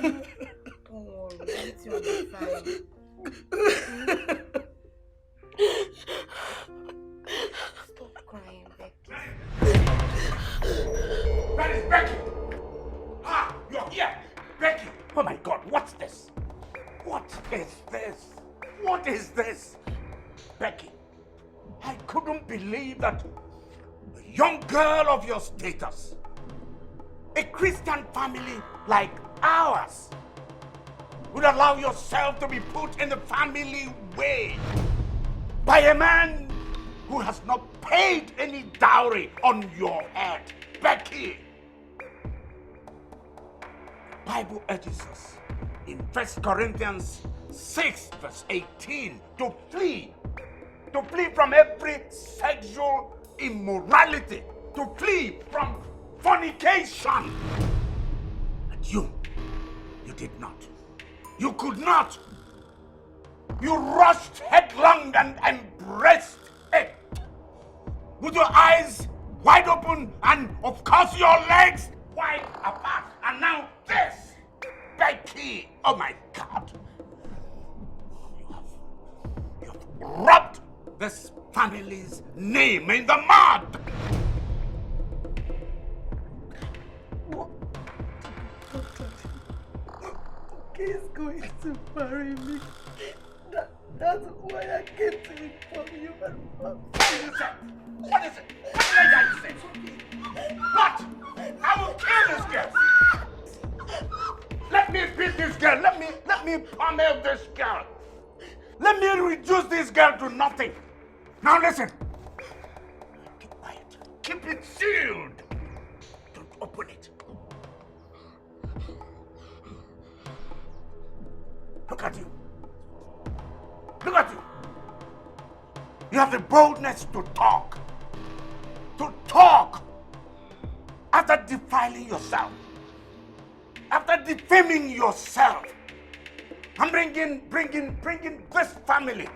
Don't worry, everything will be fine. Stop crying, Becky. That is Becky! Ah, you're here! Becky! Oh my God, what's this? What is this? What is this? Becky, I couldn't believe that a young girl of your status, a Christian family like ours, would allow yourself to be put in the family way by a man who has not paid any dowry on your head. Becky! The Bible urges us in 1 Corinthians 6 verse 18 to flee from every sexual immorality, to flee from fornication. And you did not. You could not. You rushed headlong and embraced it with your eyes wide open and, of course, your legs wide apart. And now this, Becky, oh my God. You have rubbed this family's name in the mud. He's going to marry me. That's why I came to inform you. What is it? What is it? What did I say? What? I will kill this girl. Let me beat this girl. Let me pummel this girl. Let me reduce this girl to nothing. Now listen. Keep quiet. Keep it sealed. Don't open it. Look at you. Look at you. You have the boldness to talk. To talk. After defiling yourself. After defaming yourself. I'm bringing this family.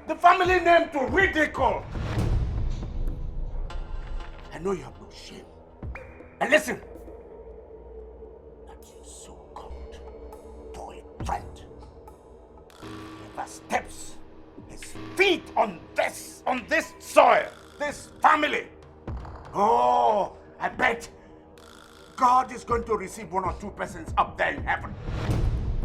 The family name to ridicule. I know you have no shame. And listen. That you so-called boyfriend never steps his feet on this soil, this family. Oh, I bet God is going to receive 1 or 2 persons up there in heaven.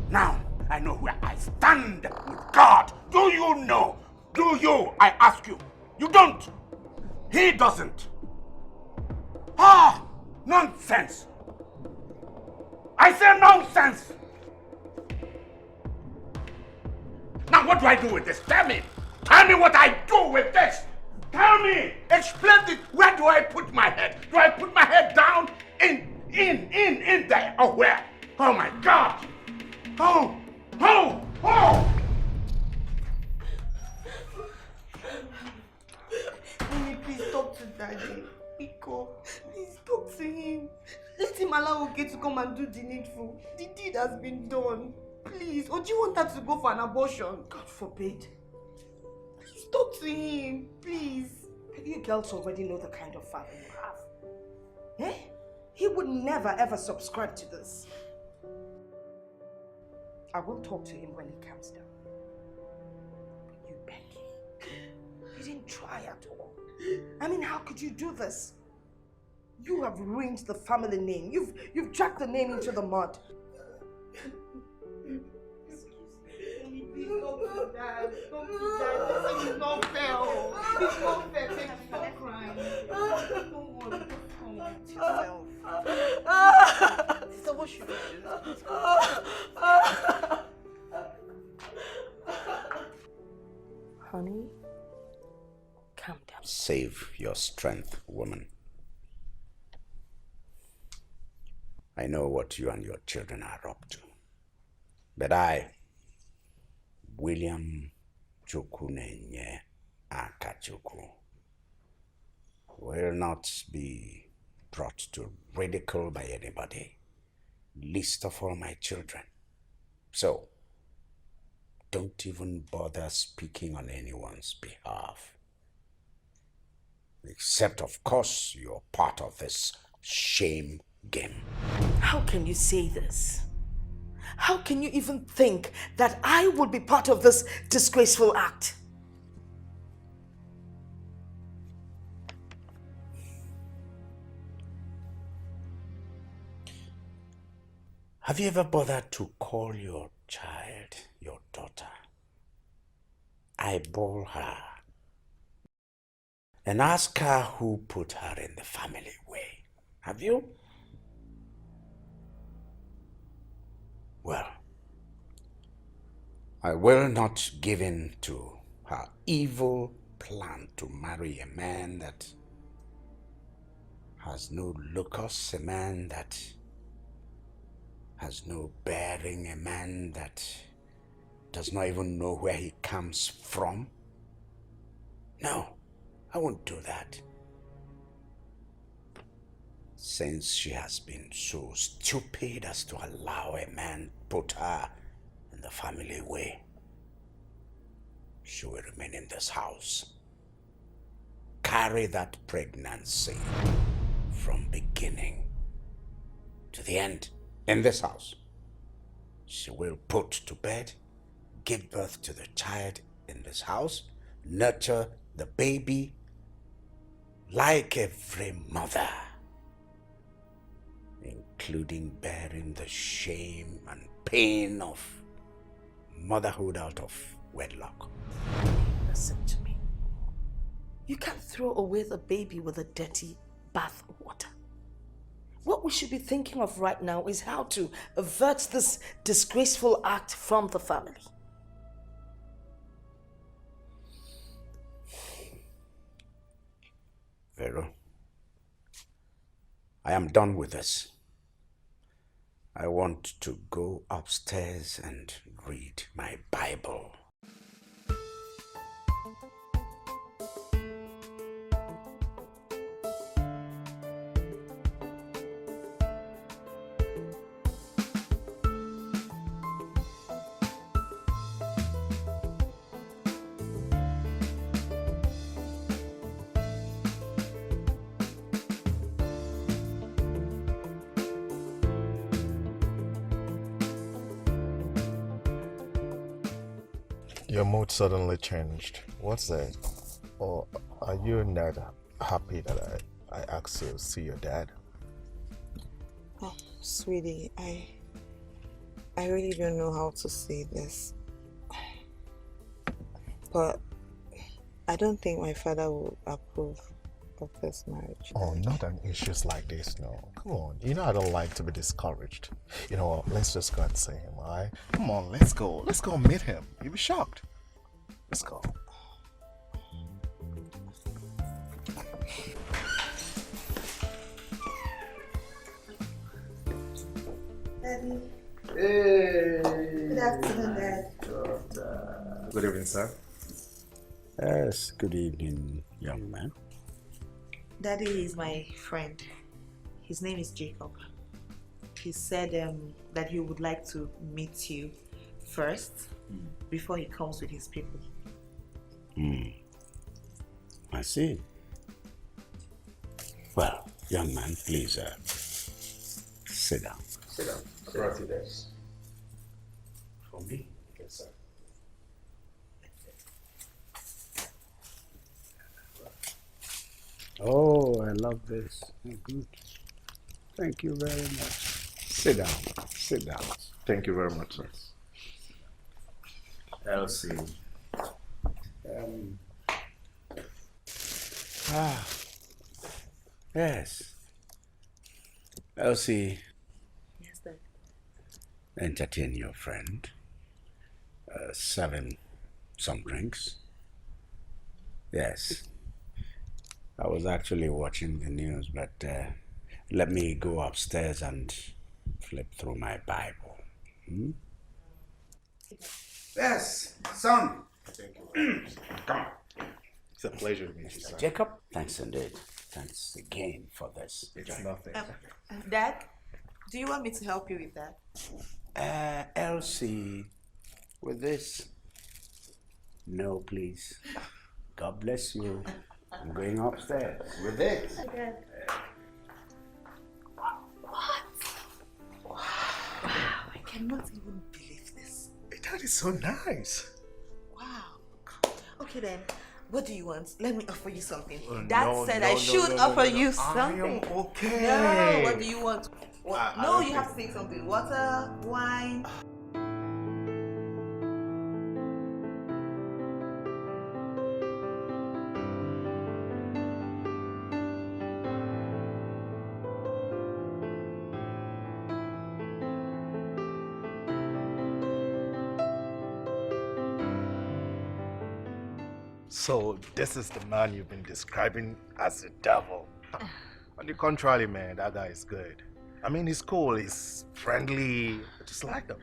Now, I know where I stand with God. Do you know? Do you? I ask you. You don't. He doesn't. Ah, nonsense. I say nonsense. Now what do I do with this? Tell me. Tell me what I do with this. Tell me. Explain it. Where do I put my head? Do I put my head down in there? Or where? Oh my God. Oh. Only please talk to Daddy. Iko, please talk to him. Let him allow Oge to come and do the needful. The deed has been done. Please, or do you want her to go for an abortion? God forbid. Please talk to him, please. You girls already know the kind of father you have. Eh? He would never ever subscribe to this. I will talk to him when he comes down. But you, Becky, you didn't try at all. I mean, how could you do this? You have ruined the family name. You've dragged the name into the mud. Please don't do that. Don't do that. This is not fair. It's not fair. Baby, stop crying. Don't worry. Just come with yourself. Sister, what should we do? Honey, calm down. Save your strength, woman. I know what you and your children are up to. But I, William Chukunenye Akachuku, will not be brought to ridicule by anybody, least of all my children. So, don't even bother speaking on anyone's behalf. Except, of course, you're part of this shame game. How can you say this? How can you even think that I would be part of this disgraceful act? Have you ever bothered to call your child, your daughter, eyeball her, and ask her who put her in the family way? Have you? Well, I will not give in to her evil plan to marry a man that has no locus, a man that has no bearing, a man that does not even know where he comes from. No, I won't do that. Since she has been so stupid as to allow a man put her in the family way, she will remain in this house. Carry that pregnancy from beginning to the end in this house. She will put to bed, give birth to the child in this house, nurture the baby like every mother, including bearing the shame and pain of motherhood out of wedlock. Listen to me. You can't throw away the baby with a dirty bath water. What we should be thinking of right now is how to avert this disgraceful act from the family. Vero, I am done with this. I want to go upstairs and read my Bible. Your mood suddenly changed. What's that? Or are you not happy that I asked you to see your dad? Oh, sweetie, I really don't know how to say this. But I don't think my father will approve of this marriage. Oh, not on issues like this, no. Come on, you know I don't like to be discouraged. You know what, let's just go and see him, alright? Come on, let's go. Let's go meet him. You'll be shocked. Let's go. Daddy. Hey! Good afternoon, Dad. Good evening, sir. Yes, good evening, young man. Daddy is my friend. His name is Jacob. He said that he would like to meet you first before he comes with his people. I see. Well, young man, please sit down. Sit down. I brought you this. For me? Yes, sir. Oh, I love this. Oh, good. Thank you very much. Sit down. Sit down. Thank you very much, sir. Elsie. Yes. Elsie, Yes, Dad. entertain your friend. Serve him some drinks. Yes. I was actually watching the news, but let me go upstairs and flip through my Bible. Yes, son. Thank you. Come on. It's a pleasure to meet you, sir. Jacob, thanks indeed. Thanks again for this. It's nothing. Dad, do you want me to help you with that? Elsie, with this? No, please. God bless you. I'm going upstairs with it. What? Wow. Oh my cannot even believe this. That is so nice. Wow. Okay then, what do you want? Let me offer you something. Dad said I should offer you something. I am okay. No, what do you want? No, you okay. have to take something. Water, wine. So this is the man you've been describing as the devil. On the contrary, man, that guy is good. I mean, he's cool, he's friendly, I just like him.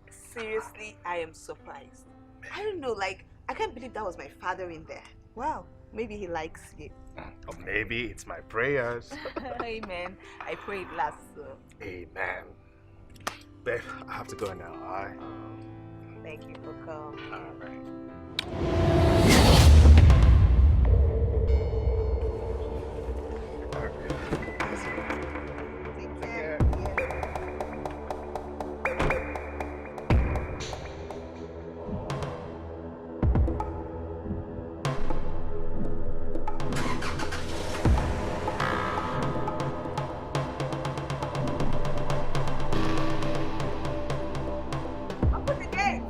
Seriously, I am surprised. I don't know, like, I can't believe that was my father in there. Wow, maybe he likes you. Or maybe it's my prayers. Amen. I pray it lasts. So. Amen. Babe, I have to go now, alright? Thank you for coming. Alright. Take care. Open the gate.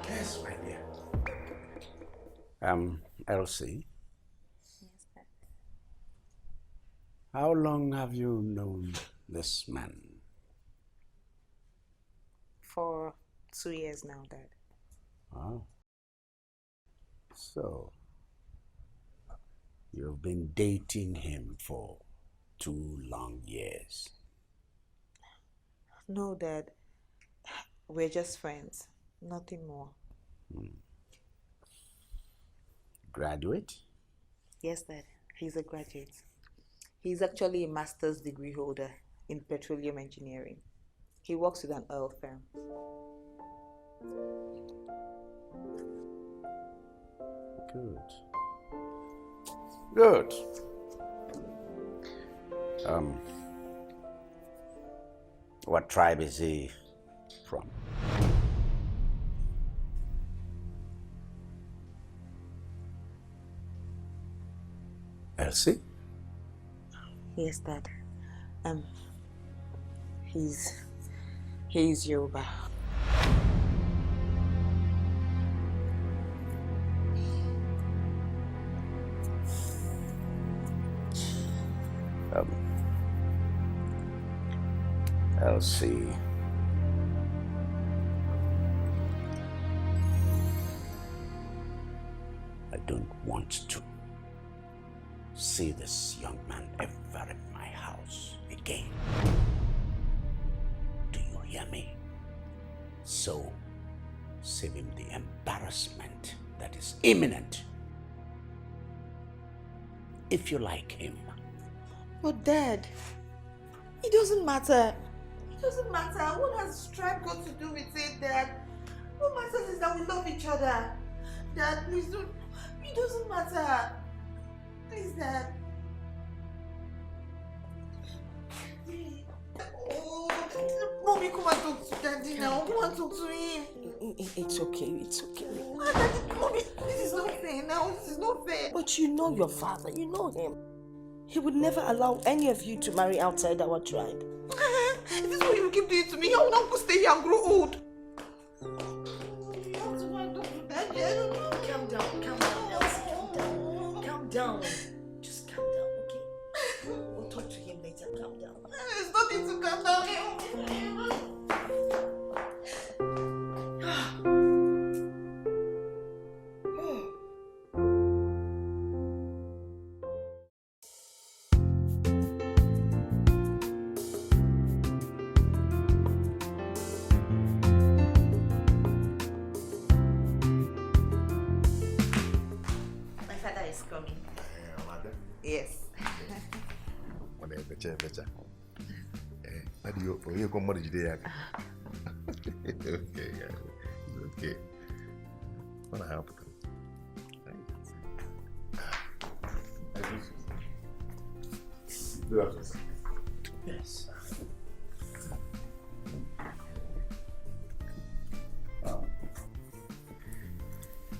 Yes, my dear. Elsie, Yes, sir. how long have you known this man? For 2 years now, Dad. Oh. So, you've been dating him for 2 long years. No, Dad. We're just friends. Nothing more. Graduate? Yes, Dad. He's a graduate. He's actually a master's degree holder in petroleum engineering. He works with an oil firm. Good. Good. What tribe is he from? Elsie? Yes, Dad. He's Yoruba. Elsie. I don't want to see this young man ever in my house again. Do you hear me? So, save him the embarrassment that is imminent. If you like him. But Dad, it doesn't matter. It doesn't matter. What has stripe got to do with it, Dad? What matters is that we love each other. Dad, please don't. It doesn't matter. Please, Dad. Oh, Mommy, come and talk to Daddy now. Come and talk to him. It's okay, it's okay. Daddy, Mommy, this is not fair now. This is not fair. But you know your father, you know him. He would never allow any of you to marry outside our tribe. If this is what you keep doing to me, I will not go stay here and grow old. Calm down, Elsie, calm down. Just calm down, okay? We'll talk to him later, calm down. There's nothing to calm down. My father is coming. Yes. Better. How do you go more today? Okay, guys. okay. I'm gonna help them. Yes.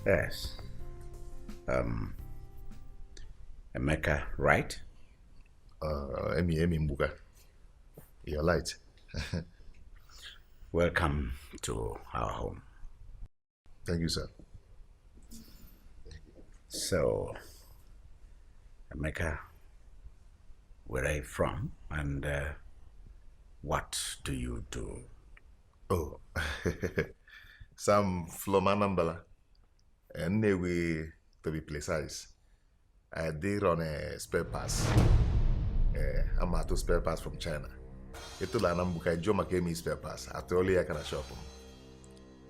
Yes. Emeka, right? Emi Mbuga. You're right. Welcome to our home. Thank you, sir. So, Emeka, where are you from and what do you do? Oh, Sam Flomanambala. And we, to be precise, I did run a spare pass. I'm at to spare pass from China. Ito la nambuka Joma gave me spare pass. After all, I can shop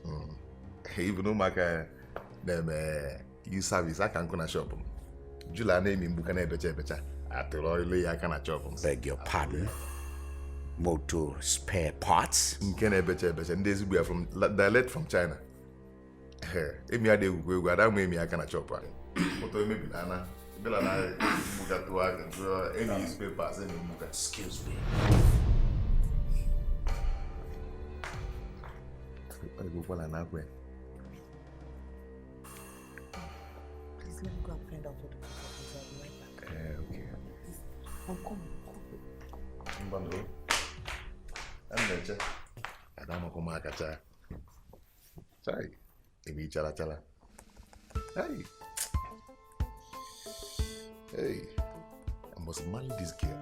them. Even though I them use service, I can go shop them. Jula name in Bukane becha. After all, I can shop them. Beg your pardon. Motor spare parts? Nkene becha. And this we are from direct from China. Emi ade ugwe ada mu emi aka na chop a. Moto maybe na bela na muga to any spare pass any muga. Excuse me. I go for na kwe. Please let me go and find out what the fuck is. I'll be right back. Okay. I'm coming. Mbando. Andeche. Adama ko makacha. Sai. Emi chala. Hey. I must marry this girl.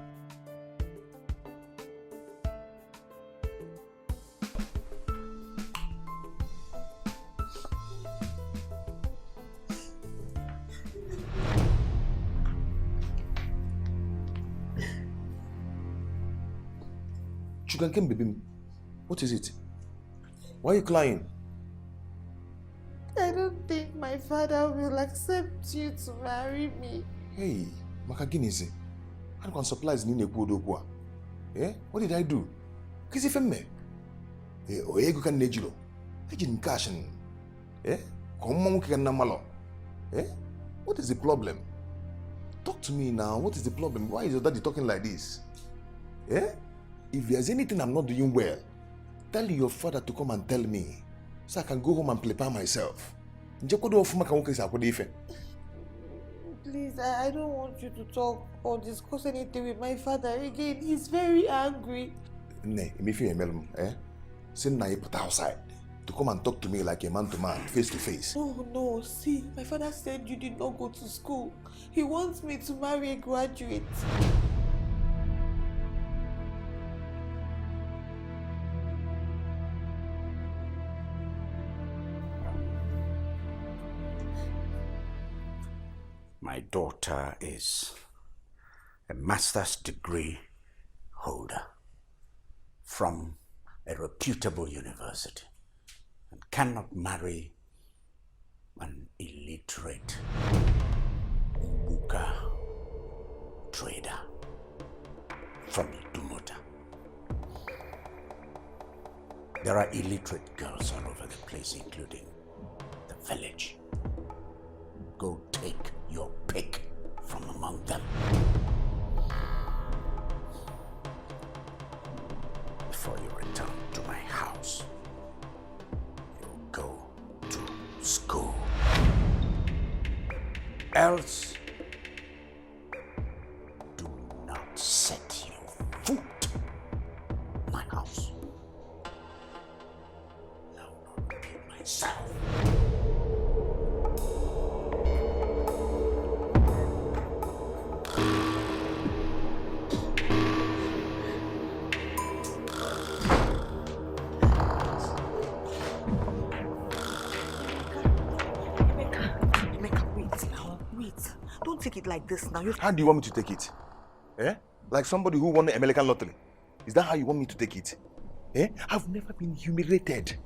Sugarcane baby, what is it? Why are you crying? I don't think my father will accept you to marry me. Hey, Makaginizi, I can supplies Nine Bodogua. Eh? What did I do? Kisi femme. Eh, Oego can nejilo. I didn't cash. Eh? Come on, can namalo. Eh? What is the problem? Talk to me now. What is the problem? Why is your daddy talking like this? Eh? If there's anything I'm not doing well, tell your father to come and tell me, so I can go home and prepare myself. Please, I don't want you to talk or discuss anything with my father again. He's very angry. Ne, if you eh? Send na put outside to come and talk to me like a man to man, face to face. No, see, my father said you did not go to school. He wants me to marry a graduate. My daughter is a master's degree holder from a reputable university and cannot marry an illiterate Ubuka trader from Idumota. There are illiterate girls all over the place, including the village. Go take your pick from among them. Before you return to my house, you'll go to school. Else, do not set your foot in my house. I will not repeat myself. Take it like this now. How do you want me to take it? Eh? Like somebody who won the American lottery. Is that how you want me to take it? Eh? I've never been humiliated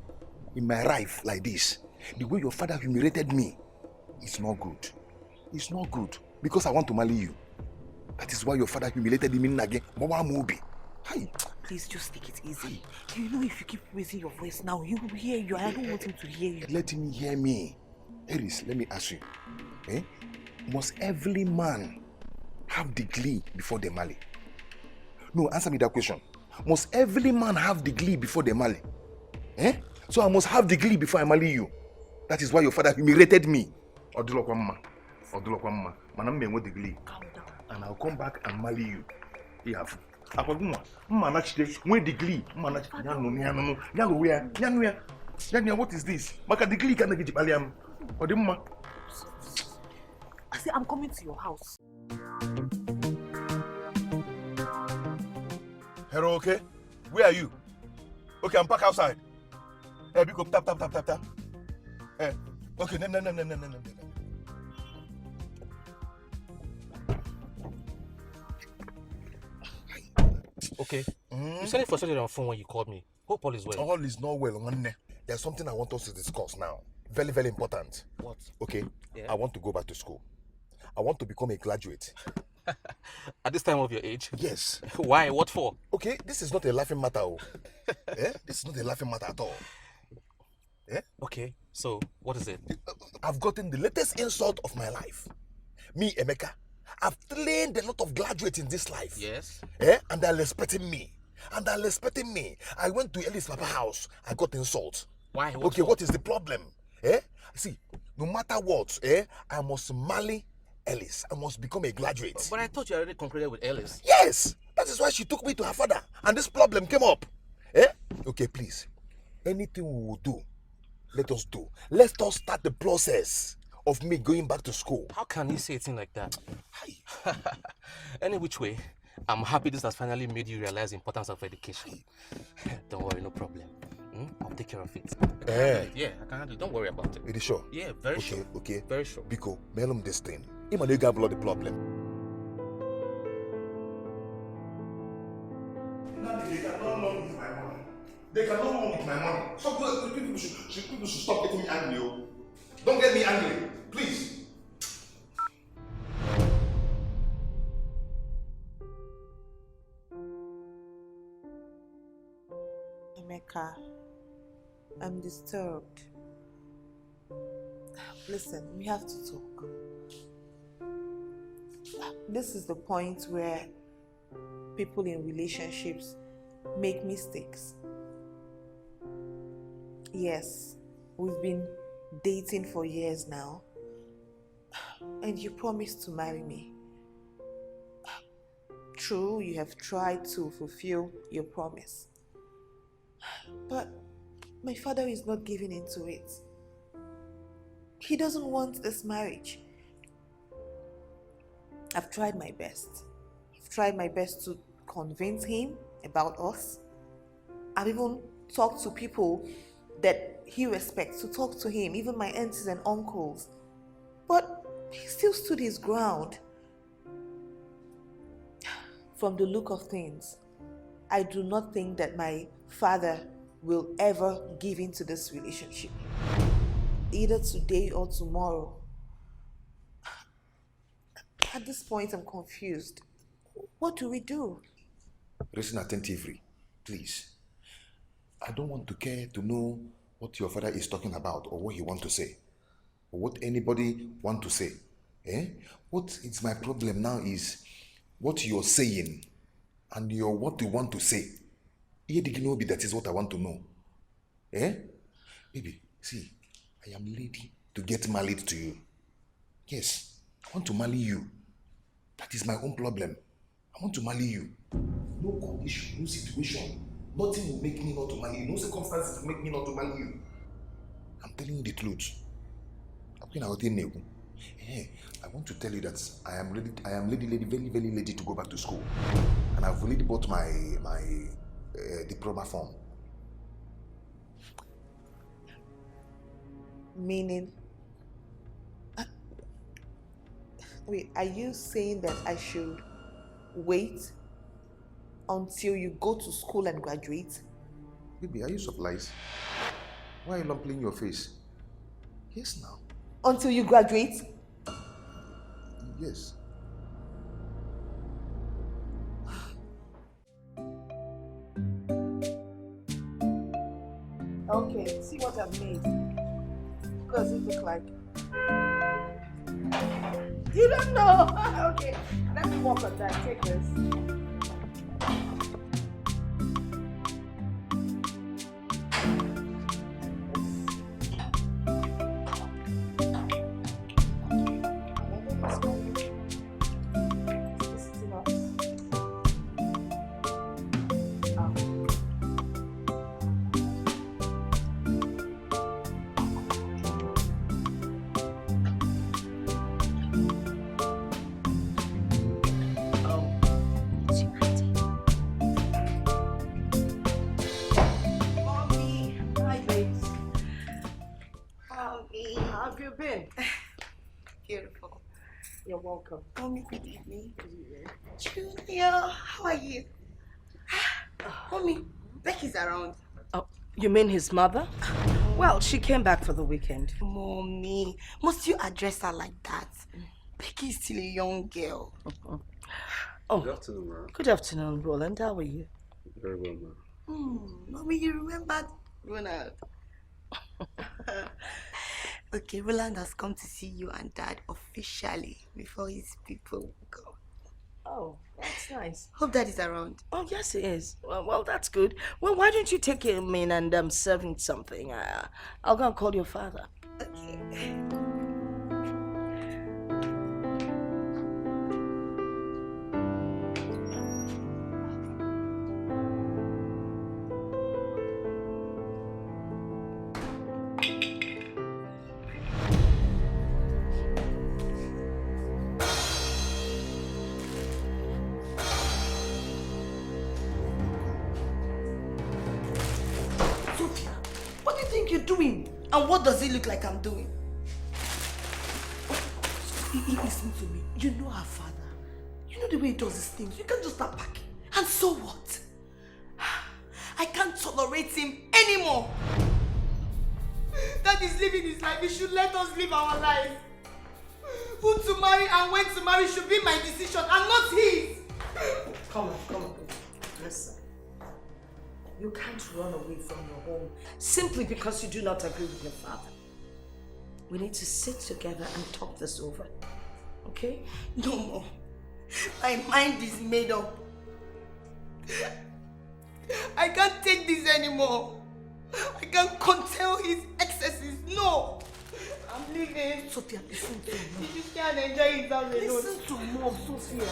in my life like this. The way your father humiliated me, it's not good. It's not good. Because I want to marry you. That is why your father humiliated me again. Mama movie. Hi. Please just take it easy. You know if you keep raising your voice now, he will hear you. I don't want him to hear you. Let him hear me. Eris, let me ask you. Must every man have the glee before they marry? No, answer me that question. Must every man have the glee before they marry? So I must have the glee before I marry you. That is why your father humiliated me. Odulokwa manam me the glee. Calm down. And I'll come back and marry you. Yafu. Akoguma, mma chide, when the glee, mma nyanu, what is this? Maka the glee can get Baliam. Odimma. I say I'm coming to your house. Hello, okay? Where are you? Okay, I'm back outside. Hey, big up, tap. Hey, okay, no. Okay. You said it for something on the phone when you called me. Hope all is well. All is not well, Onny. There's something I want us to discuss now. Very, very important. What? Okay, yeah. I want to go back to school. I want to become a graduate. At this time of your age? Yes. Why? What for? Okay, this is not a laughing matter. This is not a laughing matter at all. Okay, so what is it? I've gotten the latest insult of my life. Me, Emeka, I've trained a lot of graduates in this life. Yes. And they're respecting me. I went to Ellie's Papa house. I got insult. Why? What is the problem? See, no matter what, I must marry Ellis. I must become a graduate. But I thought you already concluded with Ellis. Yes! That is why she took me to her father. And this problem came up. Okay, please. Anything we will do, let us do. Let us start the process of me going back to school. How can you say a thing like that? Any which way, I'm happy this has finally made you realize the importance of education. Don't worry, no problem. I'll take care of it. Yeah, I can handle it. Don't worry about it. Are you sure? Yeah, very sure. Okay. Very sure. Biko, melum this thing. Ima no gablo the problem. They cannot long with my money. They cannot long with my money. So people should stop getting me angry. Don't get me angry, please. Emeka, I'm disturbed. Listen, we have to talk. This is the point where people in relationships make mistakes. Yes, we've been dating for years now, and you promised to marry me. True, you have tried to fulfill your promise, but my father is not giving into it. He doesn't want this marriage. I've tried my best. I've tried my best to convince him about us. I've even talked to people that he respects to talk to him, even my aunts and uncles. But he still stood his ground. From the look of things, I do not think that my father will ever give into this relationship. Either today or tomorrow. At this point, I'm confused. What do we do? Listen attentively, please. I don't want to care to know what your father is talking about or what he wants to say or what anybody want to say. What is my problem now is what you're saying and what you want to say. That is what I want to know. Baby, see, I am ready to get married to you. Yes, I want to marry you. That is my own problem. I want to marry you. No condition, no situation. Nothing will make me not to marry you. No circumstances will make me not to marry you. I'm telling you the truth. I want to tell you that I am ready, very, very ready to go back to school. And I've already bought my diploma form. Meaning? Wait, are you saying that I should wait until you go to school and graduate? Baby, are you surprised? Why are you not playing your face? Yes, now. Until you graduate? Yes. does it look like? You don't know? Okay, let me walk on that. Take this. Beautiful. You're welcome. Mommy, good evening. Good evening. Junior, how are you? Mommy, Becky's around. Oh, you mean his mother? Well, she came back for the weekend. Mommy, must you address her like that? Becky's still a young girl. Oh, Good afternoon, ma'am. good afternoon, Roland. How are you? Very well, ma'am. Mommy, you remembered Ronald? Okay, Roland has come to see you and Dad officially before his people go. Oh, that's nice. Hope Dad is around. Oh, yes, he is. Well, that's good. Well, why don't you take him in and serve him something? I'll go and call your father. Okay. What do you think you're doing? And what does it look like I'm doing? Listen to me. You know our father. You know the way he does his things. You can't just start packing. And so what? I can't tolerate him anymore. That is living his life. He should let us live our life. Who to marry and when to marry should be my decision and not his. Come on. Listen. You can't run away from your home simply because you do not agree with your father. We need to sit together and talk this over. Okay? No more. My mind is made up. I can't take this anymore. I can't control his excesses. No. I'm leaving. Sophia, listen to me. You can't enjoy his house alone. Listen to Mom, Sophia.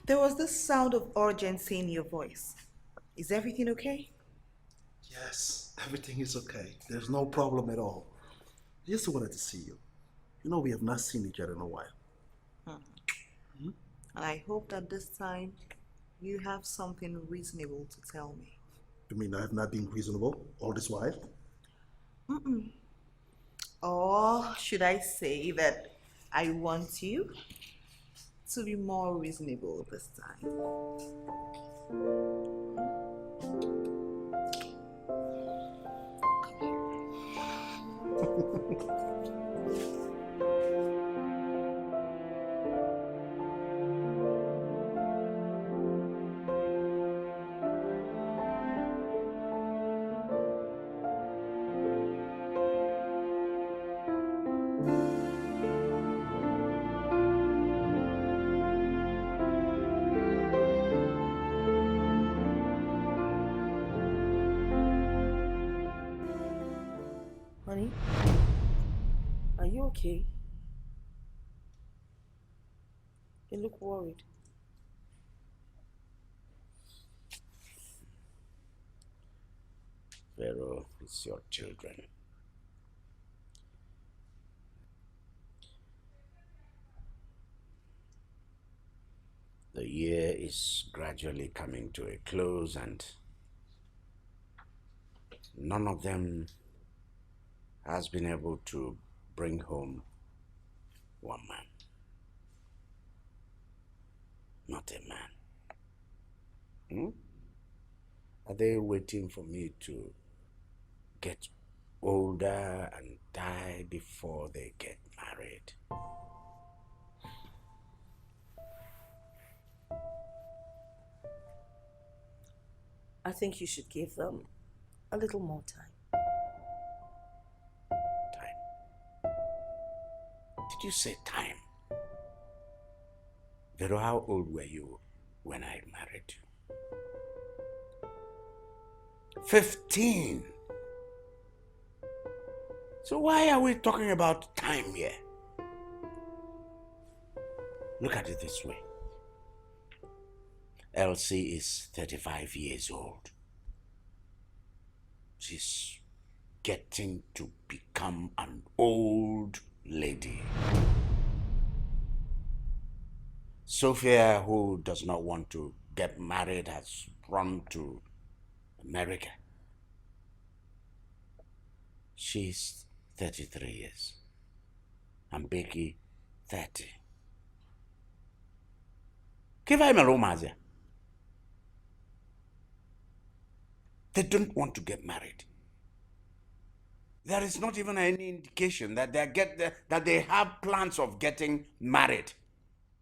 There was this sound of urgency in your voice. Is everything okay? Yes, everything is okay. There's no problem at all. I just wanted to see you. You know, we have not seen each other in a while. I hope that this time you have something reasonable to tell me. You mean I have not been reasonable all this while? Or should I say that I want you to be more reasonable this time? Honey, are you okay? You look worried. Vero, it's your children. The year is gradually coming to a close and none of them has been able to bring home one man. Not a man. Are they waiting for me to get older and die before they get married? I think you should give them a little more time. Time? Did you say time? Vero, how old were you when I married you? 15. So why are we talking about time here? Look at it this way. Elsie is 35 years old. She's getting to become an old lady. Sophia, who does not want to get married, has run to America. She's 33 years. And Becky, 30. Give her a romance. They don't want to get married. There is not even any indication that they have plans of getting married.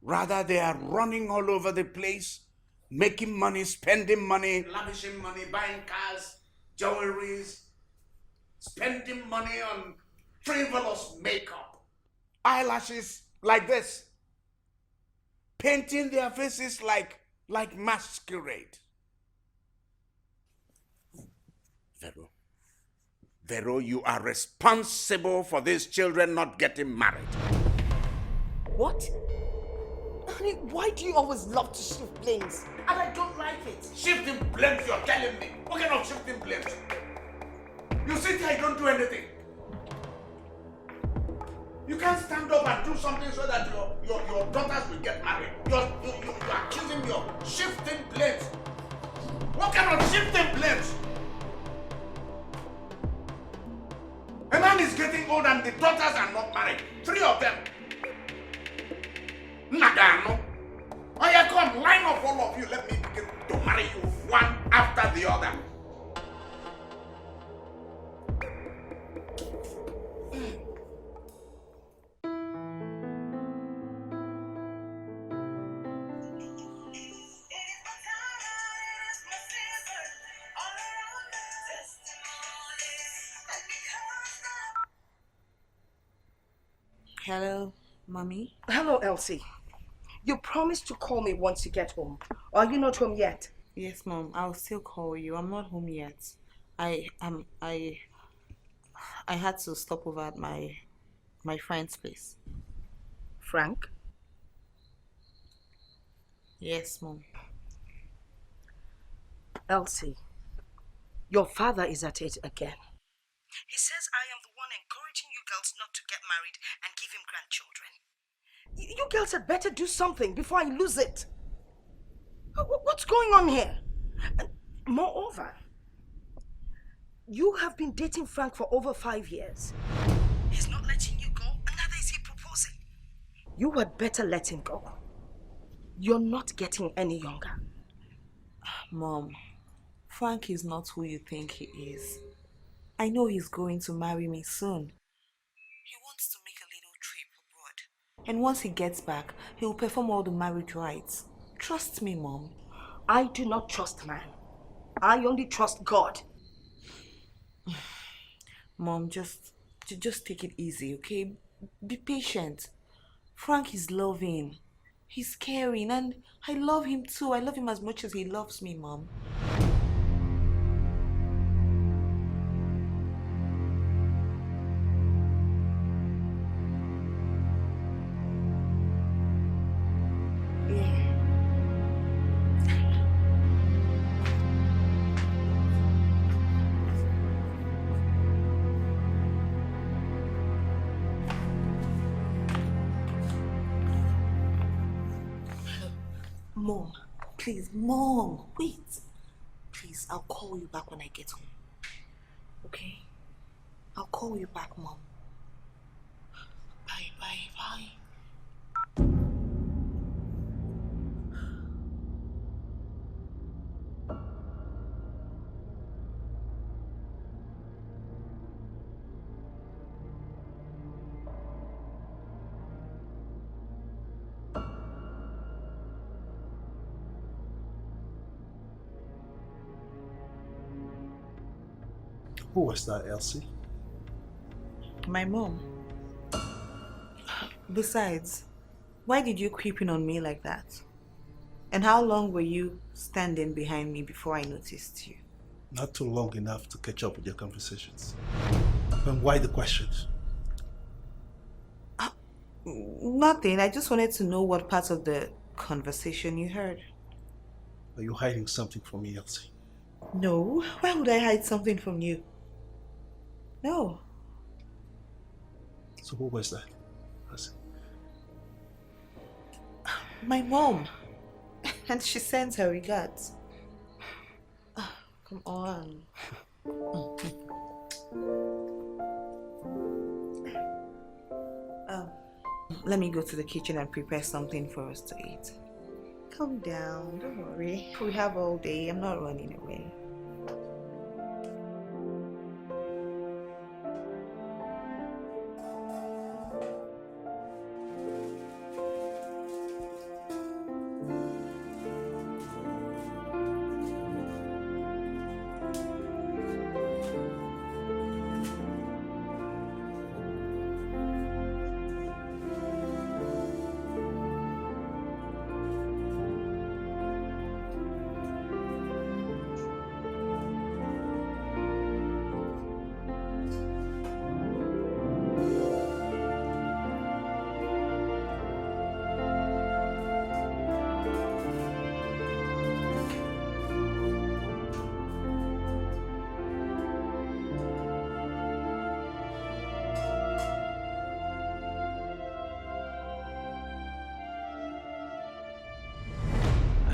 Rather, they are running all over the place, making money, spending money, lavishing money, buying cars, jewelries, spending money on frivolous makeup, eyelashes like this, painting their faces like masquerade. Vero, you are responsible for these children not getting married. What? Honey, why do you always love to shift blames? And I don't like it. Shifting blames, you're telling me? What kind of shifting blames? You sit here, you don't do anything. You can't stand up and do something so that your daughters will get married. You're accusing me of shifting blames. What kind of shifting blames? A man is getting old and the daughters are not married. 3 of them. Nagano. Oh yeah, come, line up all of you. Let me begin to marry you one after the other. Hello, Mommy. Hello, Elsie. You promised to call me once you get home. Are you not home yet? Yes, Mom. I'll still call you. I'm not home yet. I had to stop over at my friend's place. Frank? Yes, Mom. Elsie, your father is at it again. He says I am the one encouraging you girls not to get married and give him grandchildren. You girls had better do something before I lose it. What's going on here? And moreover, you have been dating Frank for over 5 years. He's not letting you go, and neither is he proposing. You had better let him go. You're not getting any younger. Mom, Frank is not who you think he is. I know he's going to marry me soon. He wants to make a little trip abroad. And once he gets back, he'll perform all the marriage rites. Trust me, Mom. I do not trust man. I only trust God. Mom, just take it easy, okay? Be patient. Frank is loving. He's caring, and I love him too. I love him as much as he loves me, Mom. Mom, please, Mom, wait. Please, I'll call you back when I get home. Okay? I'll call you back, Mom. Bye, bye, bye. Who was that, Elsie? My mom. Besides, why did you creep in on me like that? And how long were you standing behind me before I noticed you? Not too long enough to catch up with your conversations. And why the questions? Nothing. I just wanted to know what parts of the conversation you heard. Are you hiding something from me, Elsie? No. Why would I hide something from you? No. So who was that? Elsie? My mom. And she sends her regards. Come on. Let me go to the kitchen and prepare something for us to eat. Calm down, don't worry. We have all day. I'm not running away.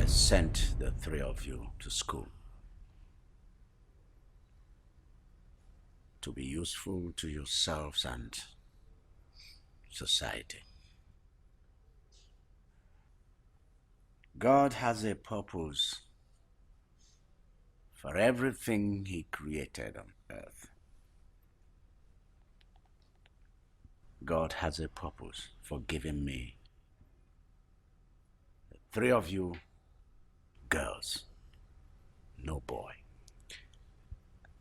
Sent the three of you to school to be useful to yourselves and society. God has a purpose for everything He created on earth. God has a purpose for giving me the three of you girls, no boy.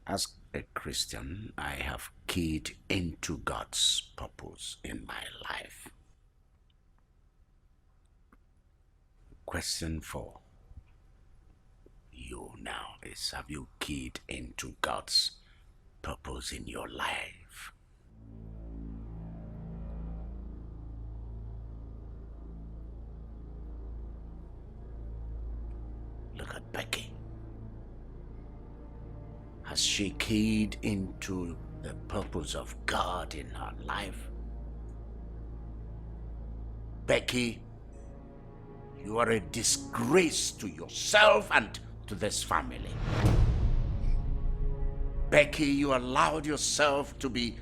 As a Christian, I have keyed into God's purpose in my life. Question for you now is, have you keyed into God's purpose in your life? Look at Becky. Has she keyed into the purpose of God in her life? Becky, you are a disgrace to yourself and to this family. Becky, you allowed yourself to be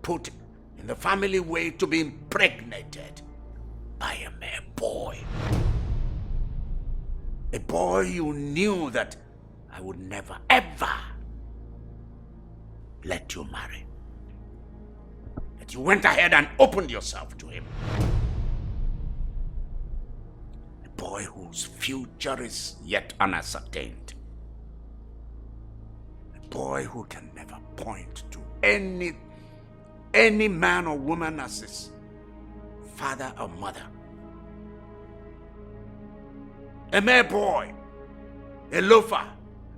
put in the family way to be impregnated by a mere boy. A boy you knew that I would never, ever let you marry. That you went ahead and opened yourself to him. A boy whose future is yet unascertained. A boy who can never point to any man or woman as his father or mother. A mere boy, a loafer,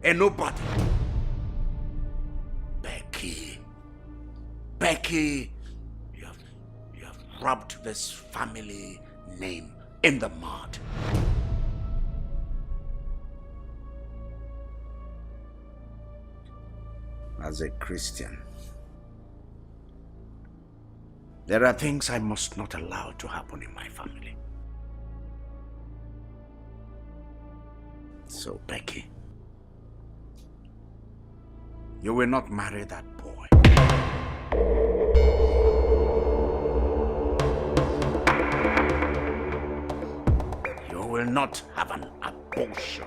a nobody. Becky, you have rubbed this family name in the mud. As a Christian, there are things I must not allow to happen in my family. So, Becky, you will not marry that boy. You will not have an abortion.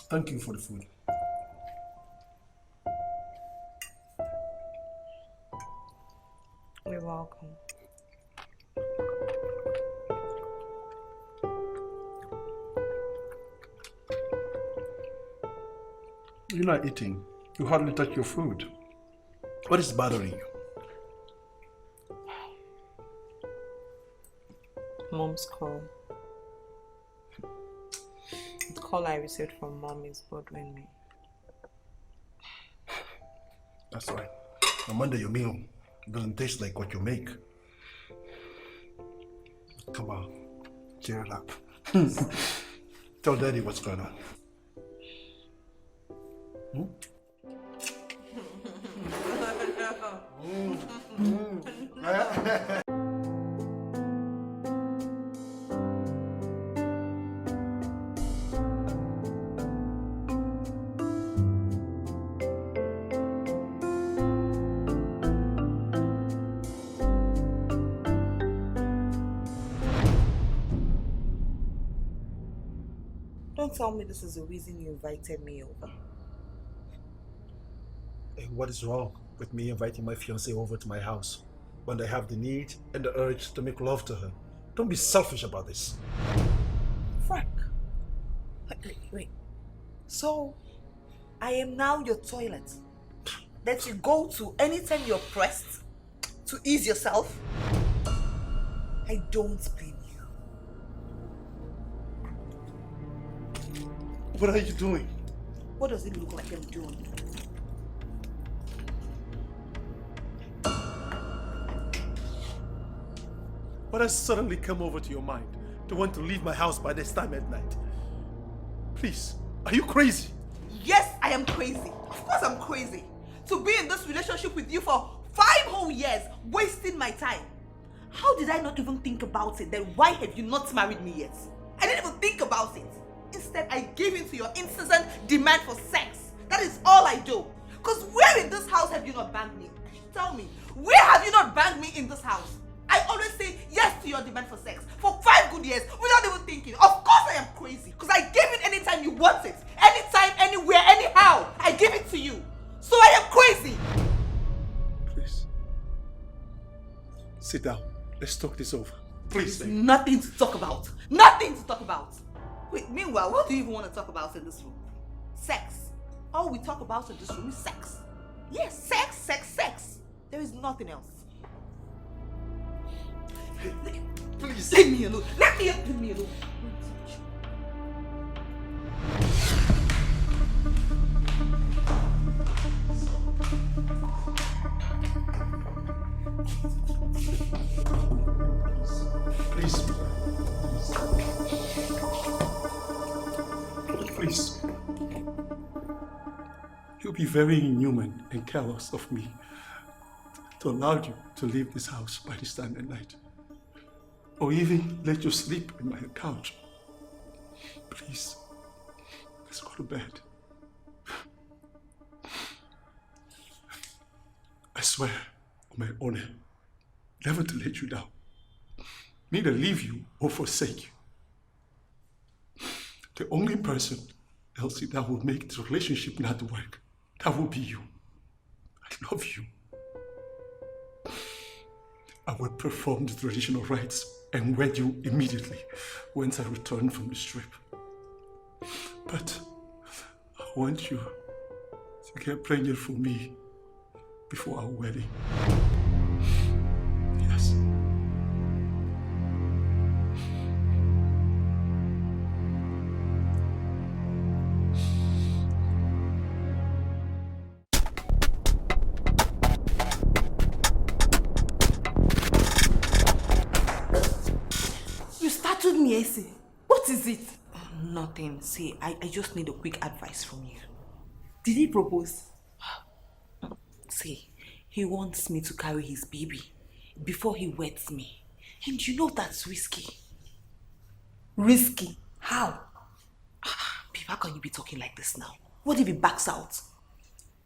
Thank you for the food. You're welcome. You're not eating. You hardly touch your food. What is bothering you? Mom's call. The call I received from Mom is bothering me. That's right. No wonder your meal doesn't taste like what you make. Come on, cheer it up. Tell Daddy what's going on. Don't tell me this is the reason you invited me over. Hey, what is wrong with me inviting my fiancée over to my house when I have the need and the urge to make love to her? Don't be selfish about this. Frank, wait. So, I am now your toilet that you go to anytime you're pressed to ease yourself? I don't blame you. What are you doing? What does it look like I'm doing? What has suddenly come over to your mind to want to leave my house by this time at night? Please, are you crazy? Yes, I am crazy. Of course I'm crazy. To be in this relationship with you for 5 whole years, wasting my time. How did I not even think about it? Then why have you not married me yet? I didn't even think about it. Instead, I gave in to your incessant demand for sex. That is all I do. Because where in this house have you not banged me? Tell me, where have you not banged me in this house? I always say yes to your demand for sex for 5 good years without even thinking. Of course I am crazy. Because I give it anytime you want it. Anytime, anywhere, anyhow. I give it to you. So I am crazy. Please. Sit down. Let's talk this over. Please. There's nothing to talk about. Nothing to talk about. Wait, meanwhile, what do you even want to talk about in this room? Sex. All we talk about in this room is sex. Yes, sex, sex, sex. There is nothing else. Please. Leave me alone. Leave me alone. Please. Please. You'll be very inhuman and careless of me to allow you to leave this house by this time at night. Or even let you sleep in my couch. Please, let's go to bed. I swear on my honor, never to let you down. Neither leave you or forsake you. The only person, Elsie, that will make the relationship not work, that will be you. I love you. I will perform the traditional rites and wed you immediately once I return from the strip. But I want you to get pregnant for me before our wedding. Yes. You startled me, Ese. What is it? Nothing. See, I just need a quick advice from you. Did he propose? See, he wants me to carry his baby before he weds me. And you know that's risky. Risky? How? Babe, how can you be talking like this now? What if he backs out?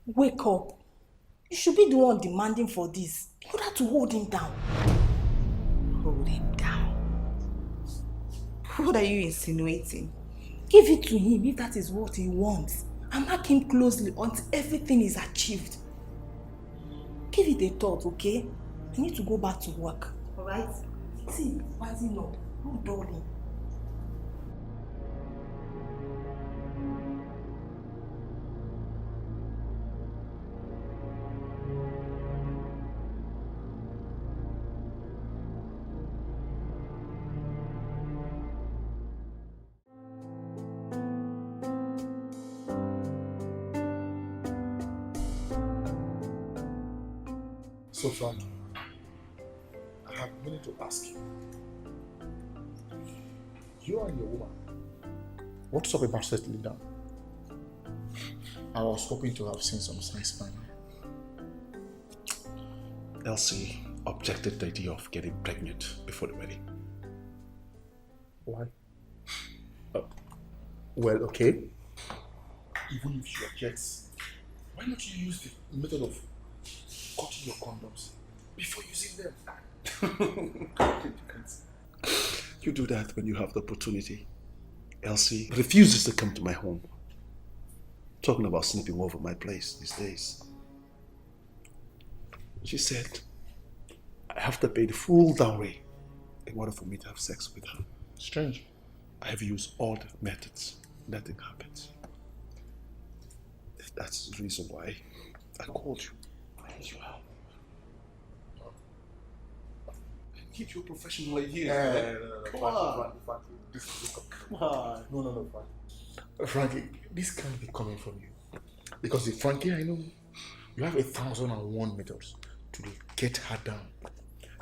Wake up. You should be the one demanding for this. You have to hold him down. Hold him down? What are you insinuating? Give it to him if that is what he wants. And mark him closely until everything is achieved. Give it a thought, okay? I need to go back to work. Alright? See, rising up. Don't dull him. So, Frankie, I have a minute to ask you. You and your woman, what's up about settling down? I was hoping to have seen some signs by now. Elsie objected to the idea of getting pregnant before the wedding. Why? Well, okay. Even if she objects, why not you use the method of cutting your condoms before using them? You do that when you have the opportunity. Elsie refuses to come to my home. Talking about sleeping over my place these days. She said, I have to pay the full dowry in order for me to have sex with her. Strange. I have used all the methods. Nothing happens. That's the reason why I called you. I need your help. Keep your professional idea. Come on. Come on. No, Frankie. Frankie, this can't be coming from you. Because if Frankie, I know, you have 1,001 methods to get her down.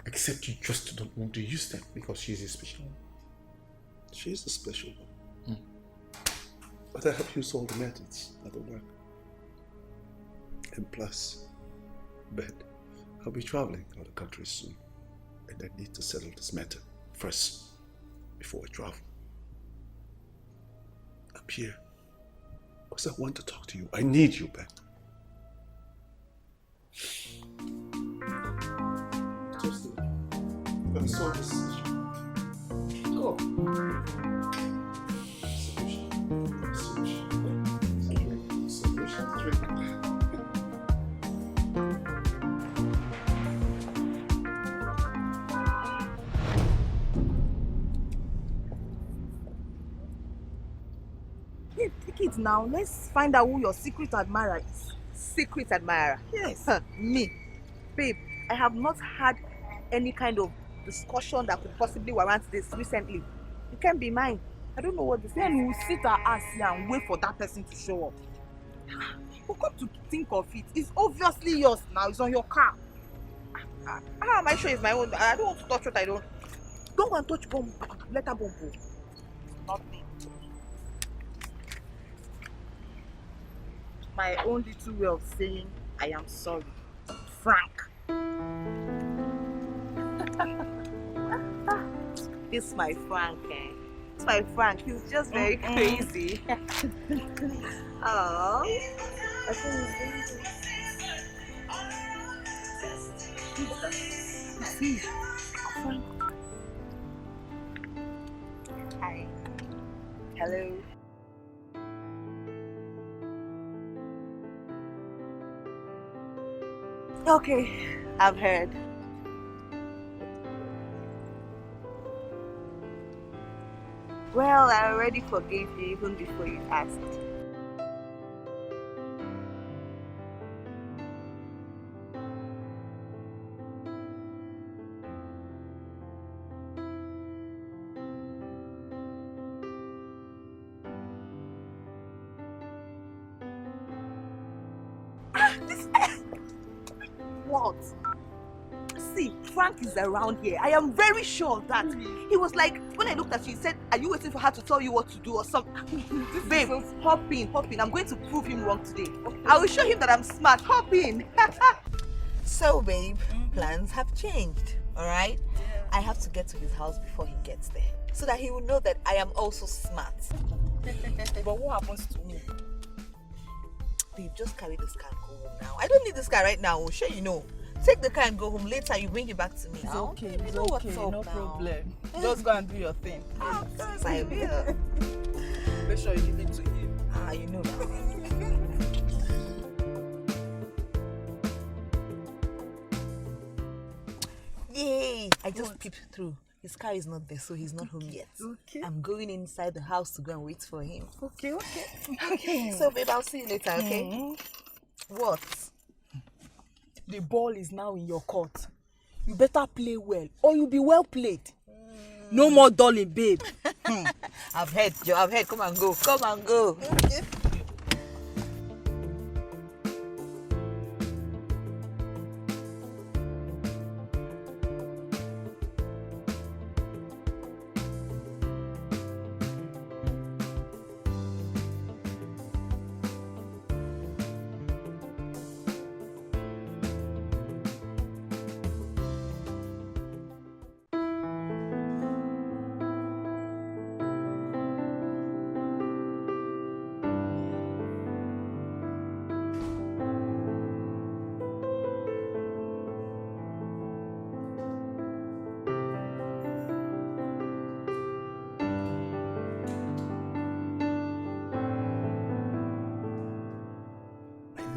Except you just don't want to use them because she's a special one. She's a special one. But I have used all the methods that don't work. And plus, Ben, I'll be traveling out of the country soon. And I need to settle this matter first before I travel. I'm here because I want to talk to you. I need you, Ben. Just do it. Let me solve this issue. Go. Hey, take it now. Let's find out who your secret admirer is. Secret admirer? Yes. Me? Babe, I have not had any kind of discussion that could possibly warrant this recently. It can't be mine. I don't know what this is. Then we'll sit our ass here and wait for that person to show up. But come to think of it, it's obviously yours now. It's on your car. How am I sure it's my own? I don't want to touch what I don't. Don't go and touch bomb. Let her bomb go. Nothing. My own little way of saying I am sorry. Frank. It's my Frank, eh? It's my Frank. He's just very crazy. Oh. Hi. Hello. Okay, I've heard. Well, I already forgave you even before you asked. What? See, Frank is around here. I am very sure of that. He was like, when I looked at you, he said, are you waiting for her to tell you what to do or something? Babe, hop in. I'm going to prove him wrong today. Okay. I will show him that I'm smart. Hop in. So, babe, plans have changed, alright? Yeah. I have to get to his house before he gets there, so that he will know that I am also smart. But what happens to me? Babe, just carry this car and go home now. I don't need this car right now, sure you know. Take the car and go home. Later, you bring it back to me. It's okay, it's okay, no problem. Just go and do your thing. Of course I will. Make sure you give it to him. You know now. Yay! I just peeped through. His car is not there, so he's not home yet. Okay. I'm going inside the house to go and wait for him. Okay. So, babe, I'll see you later, okay? What? The ball is now in your court. You better play well, or you'll be well played. No more darling, babe. I've heard, Joe. I've heard. Come and go. Come and go.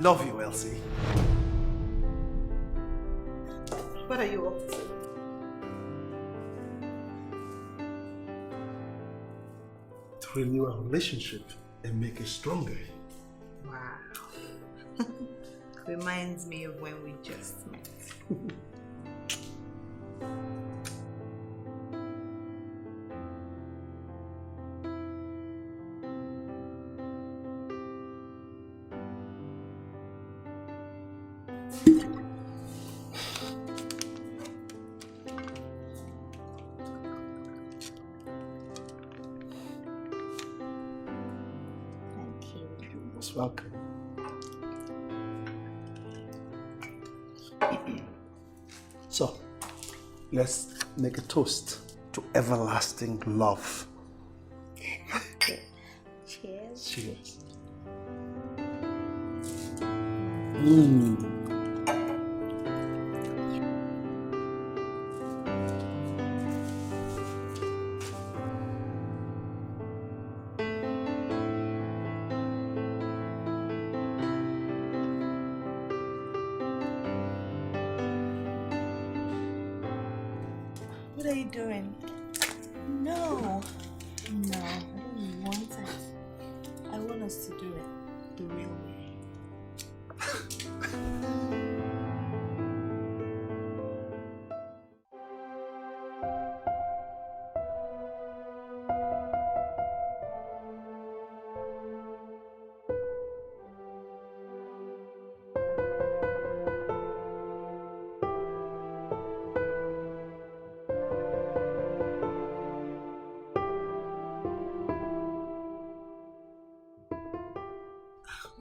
Love you, Elsie. What are you up to? To renew our relationship and make it stronger. Wow. Reminds me of when we just met. Welcome. So, let's make a toast to everlasting love. Cheers. Cheers. What are you doing? No, I don't want it. I want us to do it the real way.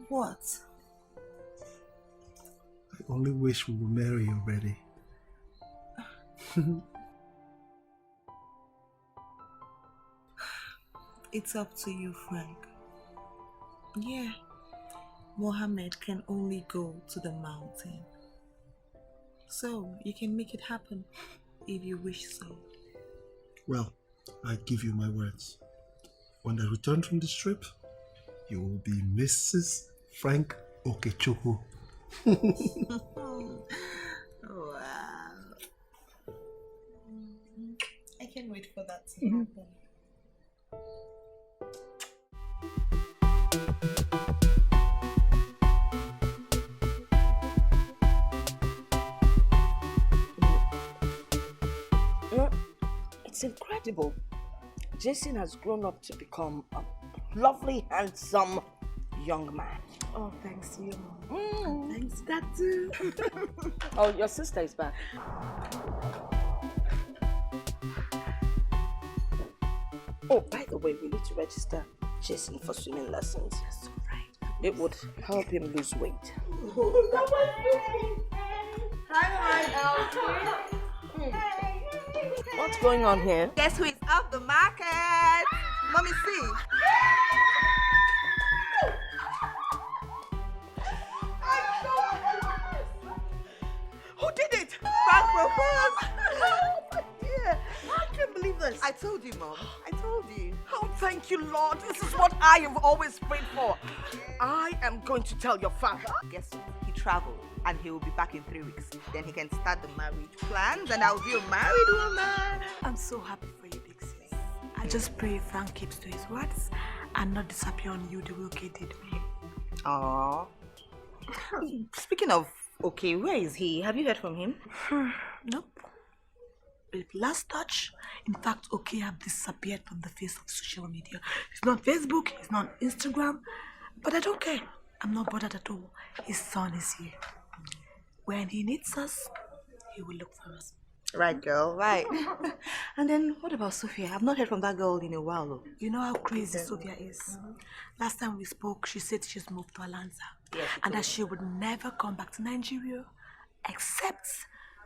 What? I only wish we were married already. It's up to you, Frank. Yeah, Mohammed can only go to the mountain. So, you can make it happen if you wish so. Well, I give you my words. When I return from this trip, you will be Mrs. Frank Okechukwu. Wow. I can't wait for that to happen. It's incredible. Jason has grown up to become a lovely, handsome young man. Oh, thanks to you, Mom. Thanks, Dad, too. Oh, your sister is back. Oh, by the way, we need to register Jason for swimming lessons. That's right. It would help him lose weight. Hi, What's going on here? Guess who is off the market? Mommy, see. Who did it? Frank proposed. Oh, my dear. I can't believe this. I told you, Mom. I told you. Oh, thank you, Lord. This is what I have always prayed for. I am going to tell your father. Guess what? He traveled and he will be back in 3 weeks. Then he can start the marriage plans and I'll be a married woman. I'm so happy for you, big sis. I just pray Frank keeps to his words and not disappear on you the way Oke did me. Aww. Speaking of okay, where is he? Have you heard from him? Nope. With last touch, in fact, Oke have disappeared from the face of social media. He's not on Facebook, he's not on Instagram, but I don't care. I'm not bothered at all. His son is here. When he needs us, he will look for us. Right, girl, right. And then what about Sophia? I've not heard from that girl in a while, though. You know how crazy Sophia is. Last time we spoke, she said she's moved to Atlanta. Yeah, and that she would never come back to Nigeria except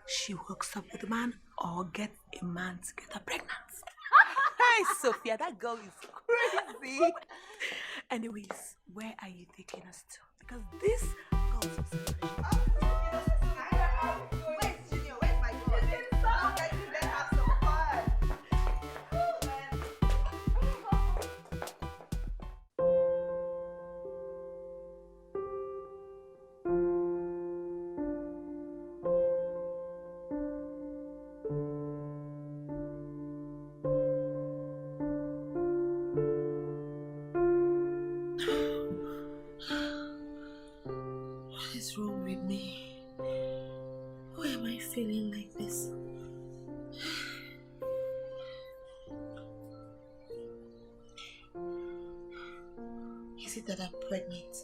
she hooks up with a man or gets a man to get her pregnant. Hey, Sophia, that girl is crazy. Anyways, where are you taking us to? Because this girl's obsession. Is it that I'm pregnant?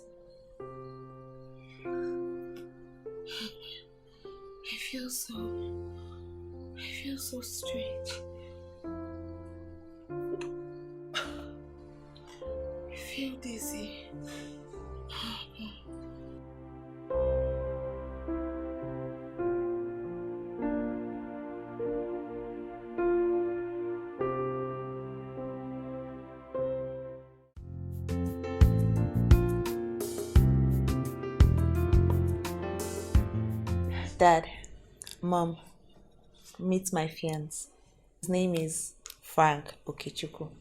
I feel so strange. I feel dizzy. Dad, Mom, meet my fiancé. His name is Frank Okechukwu.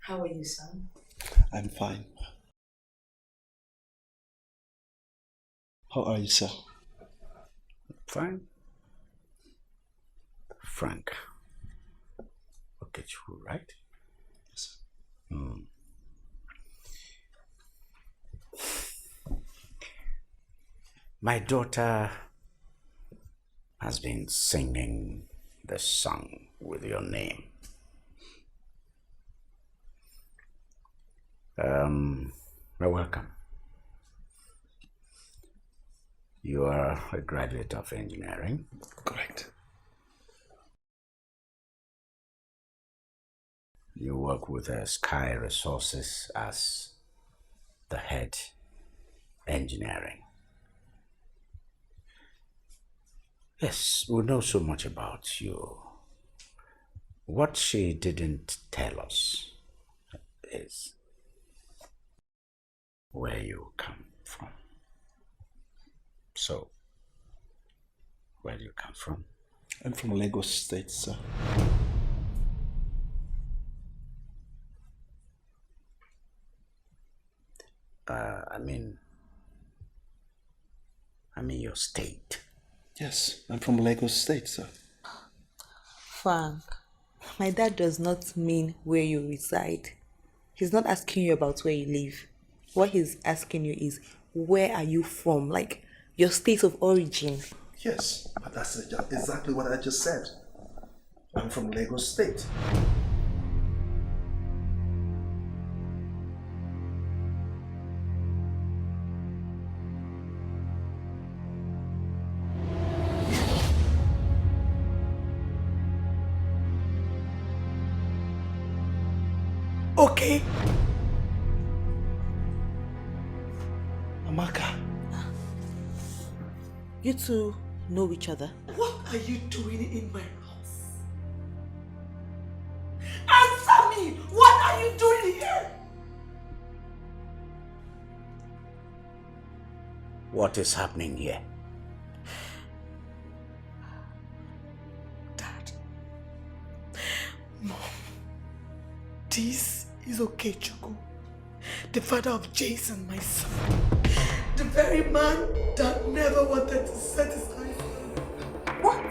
How are you, son? I'm fine. How are you, sir? Fine. Frank Okechukwu, right? Yes. My daughter has been singing the song with your name. Welcome. You are a graduate of engineering. Correct. You work with Sky Resources as the head engineering. Yes, we know so much about you. What she didn't tell us is where you come from. So, where do you come from? I'm from Lagos State, sir. I mean your state. Yes, I'm from Lagos State, sir. Frank, my dad does not mean where you reside. He's not asking you about where you live. What he's asking you is, where are you from? Like, your state of origin. Yes, but that's exactly what I just said. I'm from Lagos State. okay? Amaka, you two know each other? What are you doing in my house? Answer me! What are you doing here? What is happening here? Dad. Mom. This is Okechukwu, the father of Jason, my son. The very man that never wanted to set his eyes on. What?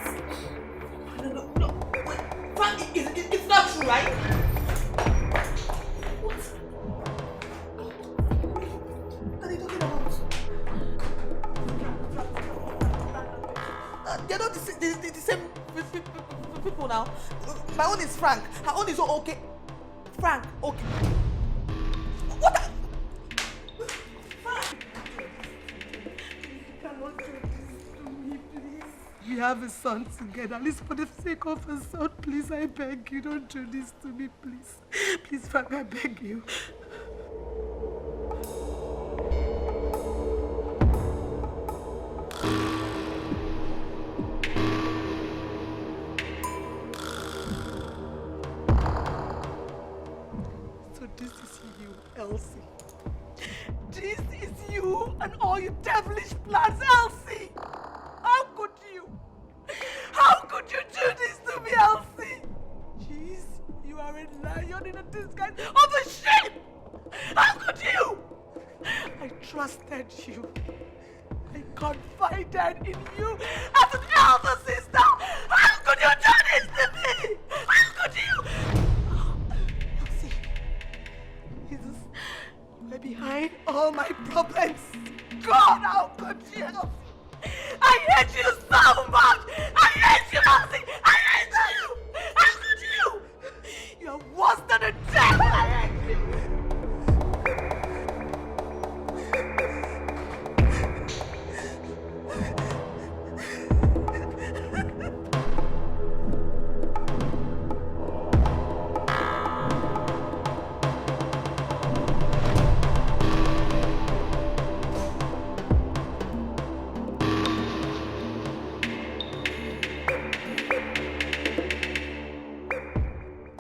No. Wait, Frank, it's not true, right? What are they talking about? They're not the same people now. My own is Frank. Her own is okay. Frank, okay. What? We have a son together. At least for the sake of a son, please, I beg you, don't do this to me, please. Please, Frank, I beg you. So this is you, Elsie. This is you and all your devilish plans, Elsie. How could you? How could you do this to me, Elsie? Jeez, you are a lion in a disguise of a sheep! How could you? I trusted you. I confided in you as an elder sister. How could you do this to me? How could you? Elsie, Jesus, you are behind all my problems. God, how could you? I hate you so much! I hate you, Elsie! I hate you! How could you? You're worse than a devil! I hate you!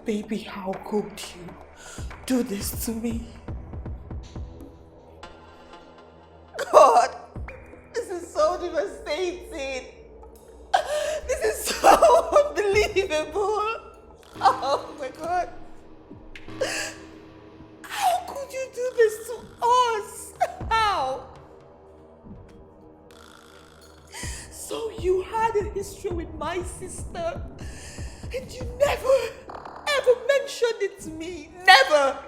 Baby, how could you do this to me? God, this is so devastating. This is so unbelievable. Oh my God. How could you do this to us? How? So you had a history with my sister and you never ever mentioned it to me. Never.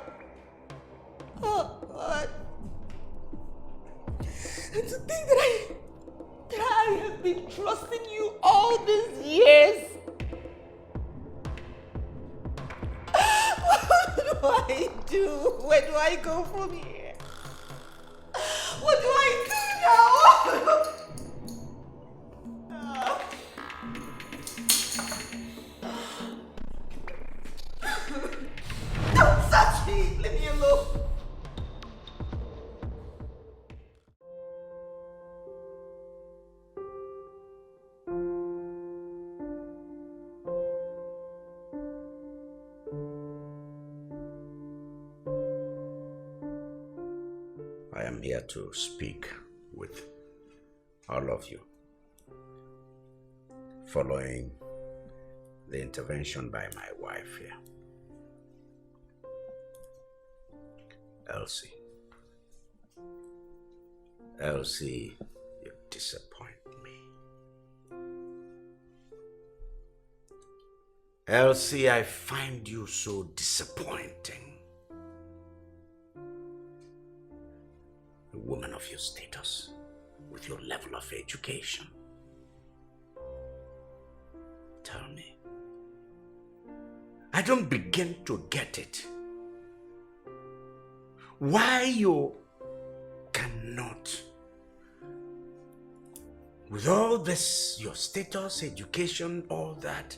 Oh God. And to think that I have been trusting you all these years. What do I do? Where do I go from here? What do I do now? Don't touch me! Leave me alone! I am here to speak with all of you following the intervention by my wife here. Elsie, you disappoint me. Elsie, I find you so disappointing. A woman of your status, with your level of education. Tell me, I don't begin to get it. Why you cannot, with all this, your status, education, all that,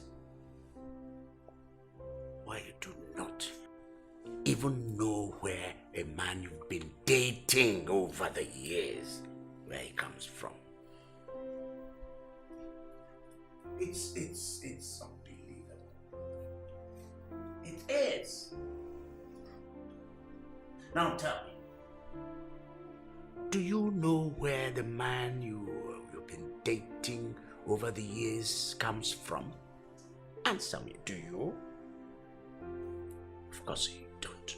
why you do not even even know where a man you've been dating over the years, where he comes from. It's unbelievable. It is. Now tell me, do you know where the man you've been dating over the years comes from? Answer me, do you? Of course you don't.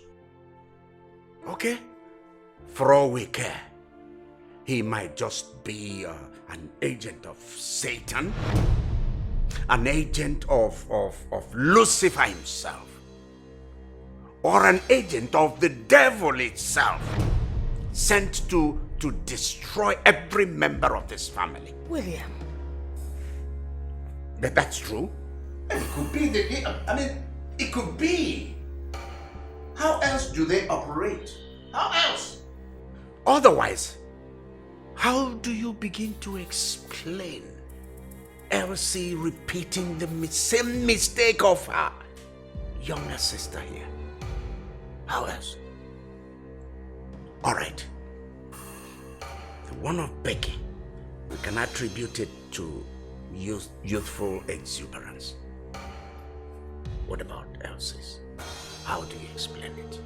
Okay? For all we care, he might just be an agent of Satan, an agent of Lucifer himself, or an agent of the devil itself, sent to destroy every member of this family. William. That's true. It could be it could be. How else do they operate? How else? Otherwise, how do you begin to explain Elsie repeating the same mistake of her younger sister here? How else? All right. The one of Becky, we can attribute it to youthful exuberance. What about Elsie's? How do you explain it?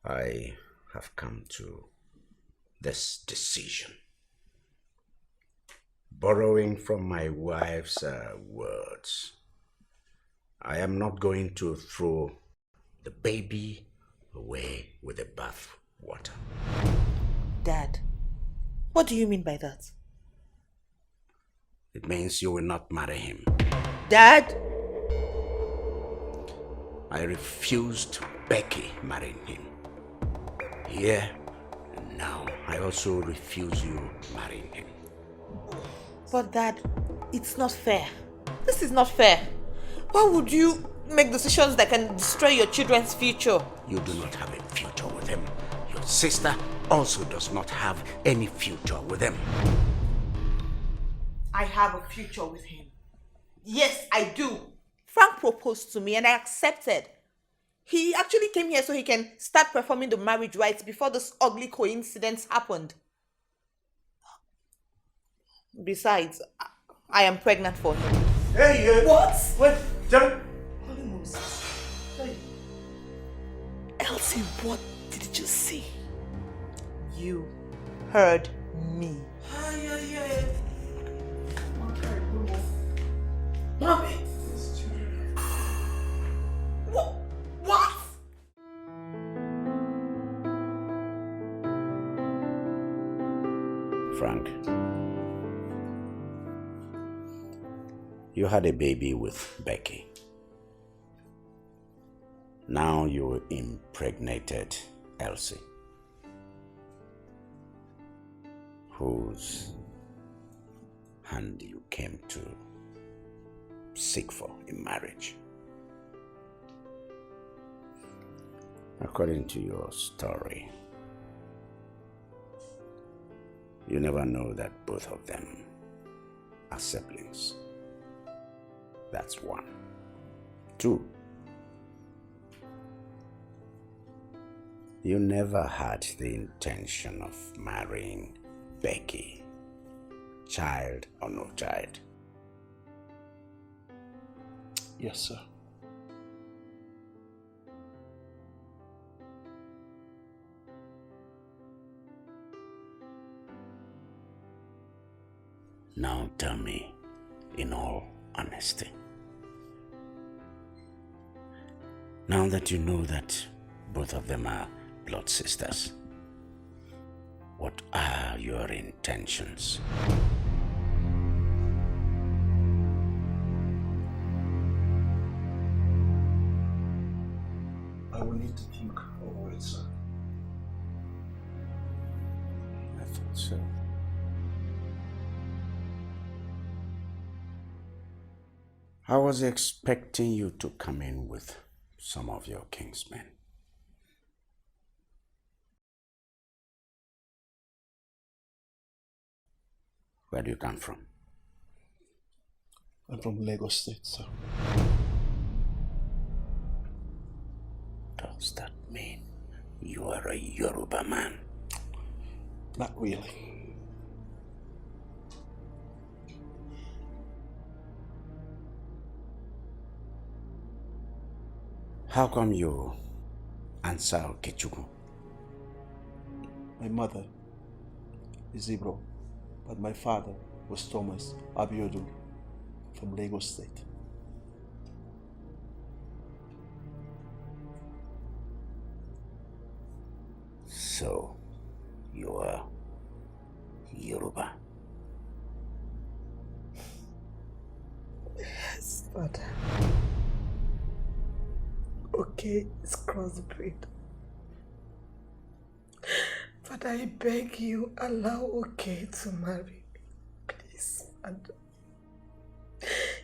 I have come to this decision. Borrowing from my wife's words, I am not going to throw the baby away with the bath water. Dad, what do you mean by that? It means you will not marry him. Dad? I refused Becky marrying him. Here and now, I also refuse you marrying him. But Dad, it's not fair. This is not fair. Why would you make decisions that can destroy your children's future? You do not have a future with him. Your sister also does not have any future with him. I have a future with him. Yes, I do. Frank proposed to me and I accepted. He actually came here so he can start performing the marriage rites before this ugly coincidence happened. Besides, I am pregnant for him. Hey, what? Wait, Jerry. Holy Moses. Hey. Elsie, what did you just say? You heard me. Mommy. What? Frank, you had a baby with Becky. Now you impregnated Elsie, whose hand you came to seek for in marriage. According to your story, you never know that both of them are siblings. That's one. Two, you never had the intention of marrying Becky, child or no child. Yes, sir. Now tell me, in all honesty, now that you know that both of them are blood sisters, what are your intentions? I will need to think over it, sir. I thought so. I was expecting you to come in with some of your kingsmen. Where do you come from? I'm from Lagos State, sir. Does that mean you are a Yoruba man? Not really. How come you answer Okechukwu? My mother is Igbo, but my father was Thomas Abiodun from Lagos State. So, you are Yoruba. Yes, Father. Okay, it's crossbreed. But I beg you, allow Okay to marry me. Please, Father.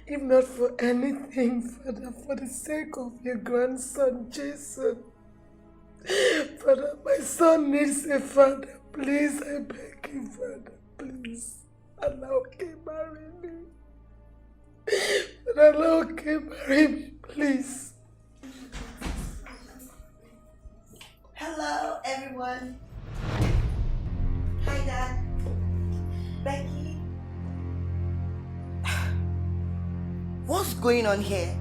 If not for anything, Father, for the sake of your grandson, Jason. Father, my son needs a father. Please, I beg you, Father. Please, allow Okay marry me. Father, allow Okay marry me, please. Hello, everyone. Hi, Dad. Becky. What's going on here?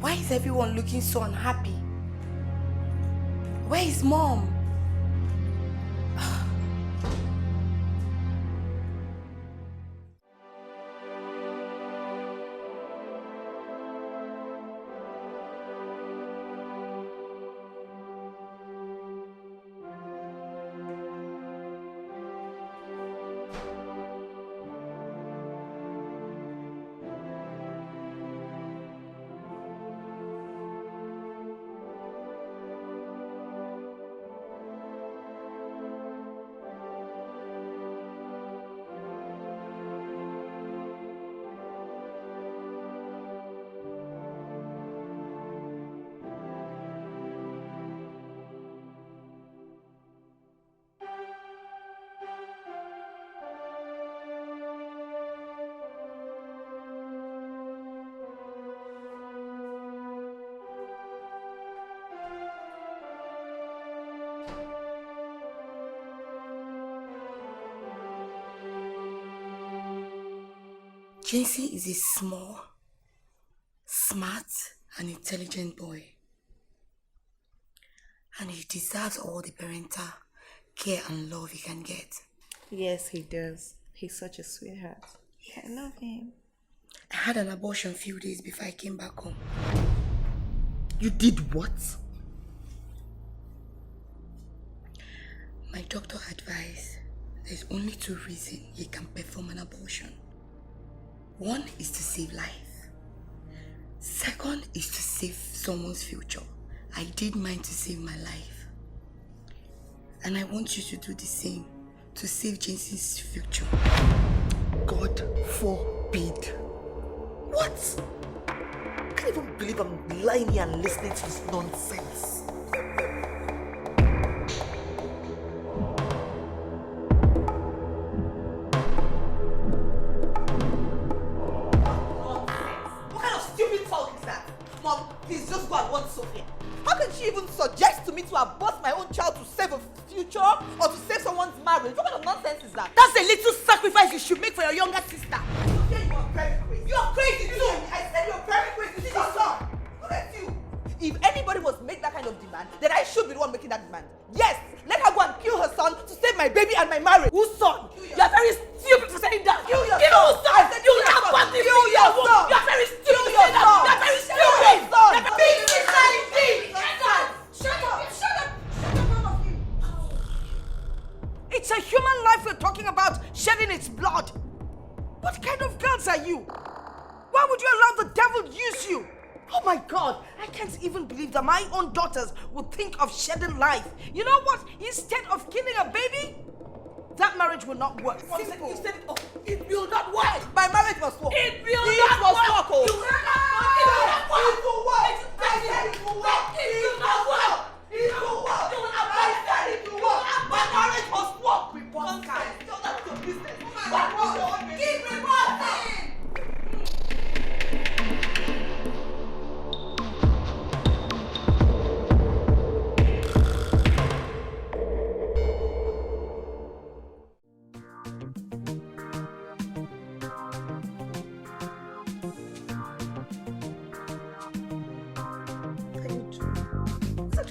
Why is everyone looking so unhappy? Where is Mom? Jason is a small, smart, and intelligent boy. And he deserves all the parental care and love he can get. Yes, he does. He's such a sweetheart. Yes. I love him. I had an abortion a few days before I came back home. You did what? My doctor advised there's only 2 reasons he can perform an abortion. 1 is to save life. 2nd is to save someone's future. I did mine to save my life. And I want you to do the same to save Jason's future. God forbid. What? I can't even believe I'm lying here and listening to this nonsense. Sonia. How can she even suggest to me to abort my own child to save a future or to save someone's marriage? What kind of nonsense is that? That's a little sacrifice you should make for your younger sister. Sonia, you are very crazy. You are crazy too. I said you are very crazy. Shut up. Look at you. If anybody was to make that kind of demand, then I should be the one making that demand. Yes, let her go and kill her son to save my baby and my marriage. Whose son? You are very stupid for saying that. Kill your son. I said you are very stupid. You are very stupid. You are very stupid. It's a human life we're talking about, shedding its blood. What kind of girls are you? Why would you allow the devil use you? Oh my God, I can't even believe that my own daughters would think of shedding life. You know what? Instead of killing a baby, that marriage will not work. Simple. You said it will not work. My marriage must work. It will not work. Oh. It will not work. It will work. I said it will work. It will not work. It will work. I said it will work. My marriage must work. Report time. That's your business. Keep reporting.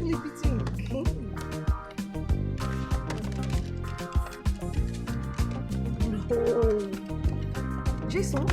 actually beating. No. Jason?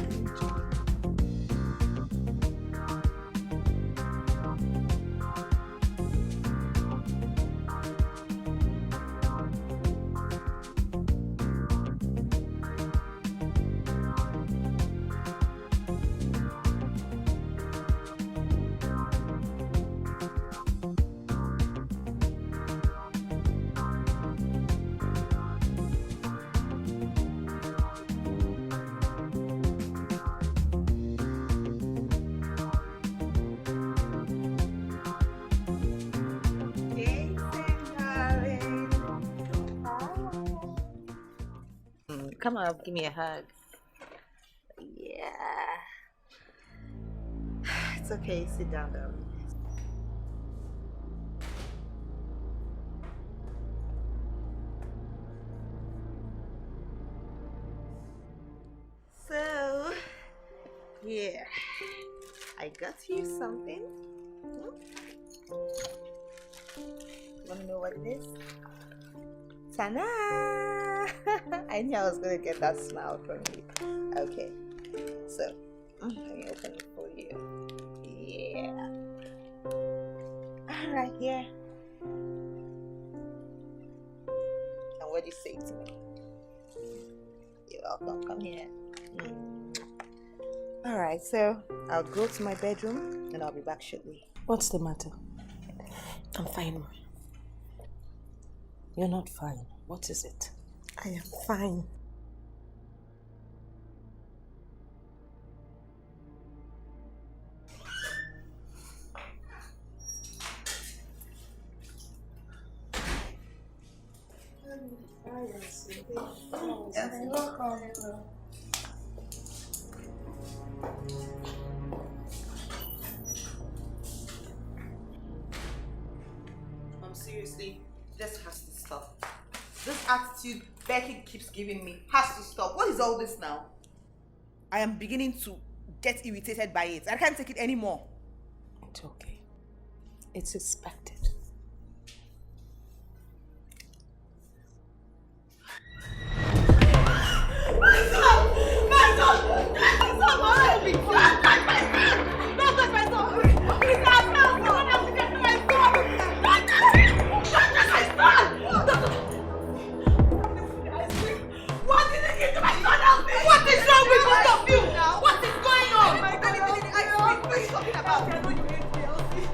Come on, give me a hug. Yeah. It's okay, sit down, darling. So, yeah, I got you something. Wanna know what it is? Ta-da! I knew I was gonna get that smile from you. Okay, so let me open it for you. Yeah. Right here. And what do you say to me? You're welcome. Come here. All right, so I'll go to my bedroom and I'll be back shortly. What's the matter? I'm fine. You're not fine. What is it? I am fine. Seriously, this has to stop. This attitude Becky keeps giving me has to stop. What is all this now? I am beginning to get irritated by it. I can't take it anymore. It's okay. It's expected. My son! My son! My son! My son! Don't touch my son! Don't touch my son! Please, I'm not someone else to get to my son! Don't touch him! Don't touch my son! What did they give to my son? Help me! What is wrong with both of you? What is going on? What are you talking about? I know you hate me, Elsie.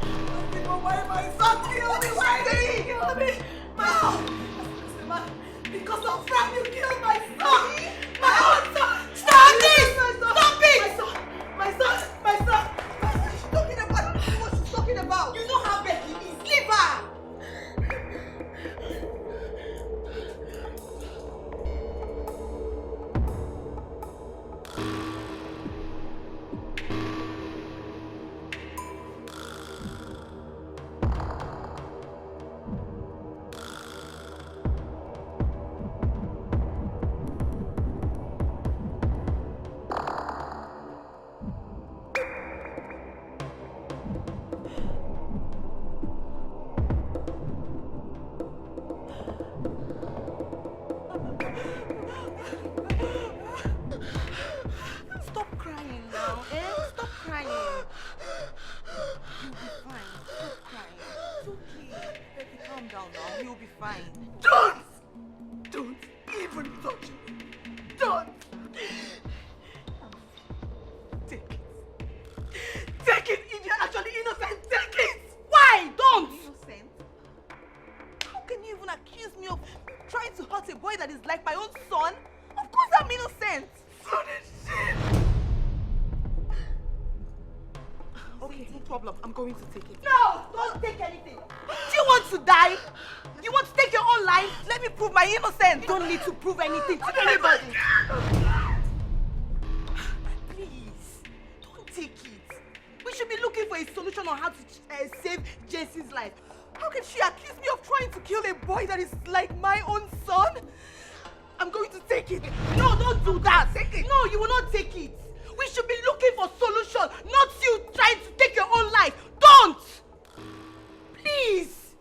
But why my son killed me? Why did he kill me? No! Because of Frank, you killed my son! My own son! Stop this! Stop it! My son! My son! She's talking about, I don't know what she's talking about. You know how Becky is. Leave her! Stop crying now, eh? Stop crying. You'll be fine. Stop crying. It's okay. Becky, calm down now. You'll be fine. Don't even touch me. Don't! Take it. Take it if you're actually innocent. Take it! Why? Don't! Innocent? How can you even accuse me of trying to hurt a boy that is like my own son? Of course I'm innocent. Son is shit. Okay, no problem. I'm going to take it. No! Don't take anything. Do you want to die? You want to take your own life? Let me prove my innocence. You don't need to prove anything to anybody. Please, don't take it. We should be looking for a solution on how to save Jesse's life. How can she accuse me of trying to kill a boy that is like my own son? I'm going to take it. No, don't do that. Take it. No, you will not take it. We should be looking for solution, not you trying to take your own life. Don't! Please!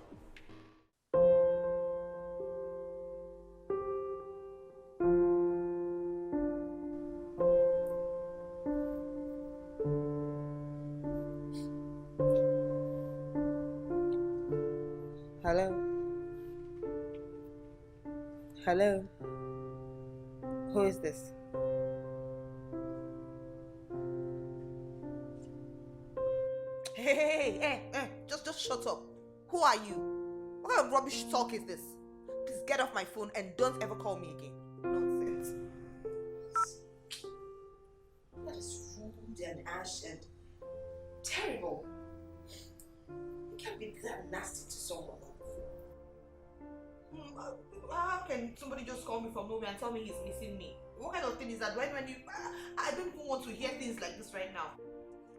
Hello? Hello? Who is this? Hey, just shut up. Who are you? What kind of rubbish talk is this? Please get off my phone and don't ever call me again. Nonsense. That is rude and harsh and terrible. You can't be that nasty to someone. How can somebody just call me from nowhere and tell me he's missing me? What kind of thing is that? When you, I don't even want to hear things like this right now.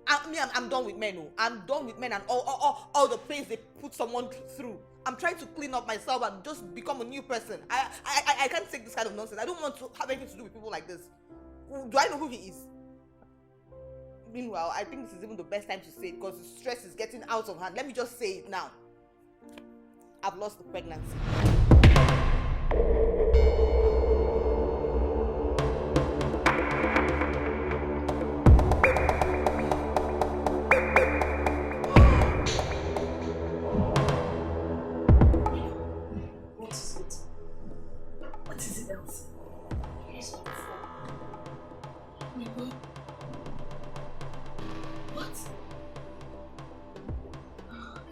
I'm done with men. I'm done with men and all the pains they put someone through. I'm trying to clean up myself and just become a new person. I can't take this kind of nonsense. I don't want to have anything to do with people like this. Do I know who he is? Meanwhile, I think this is even the best time to say it because the stress is getting out of hand. Let me just say it now. I've lost the pregnancy. What is it else? Here's my phone. My God. What?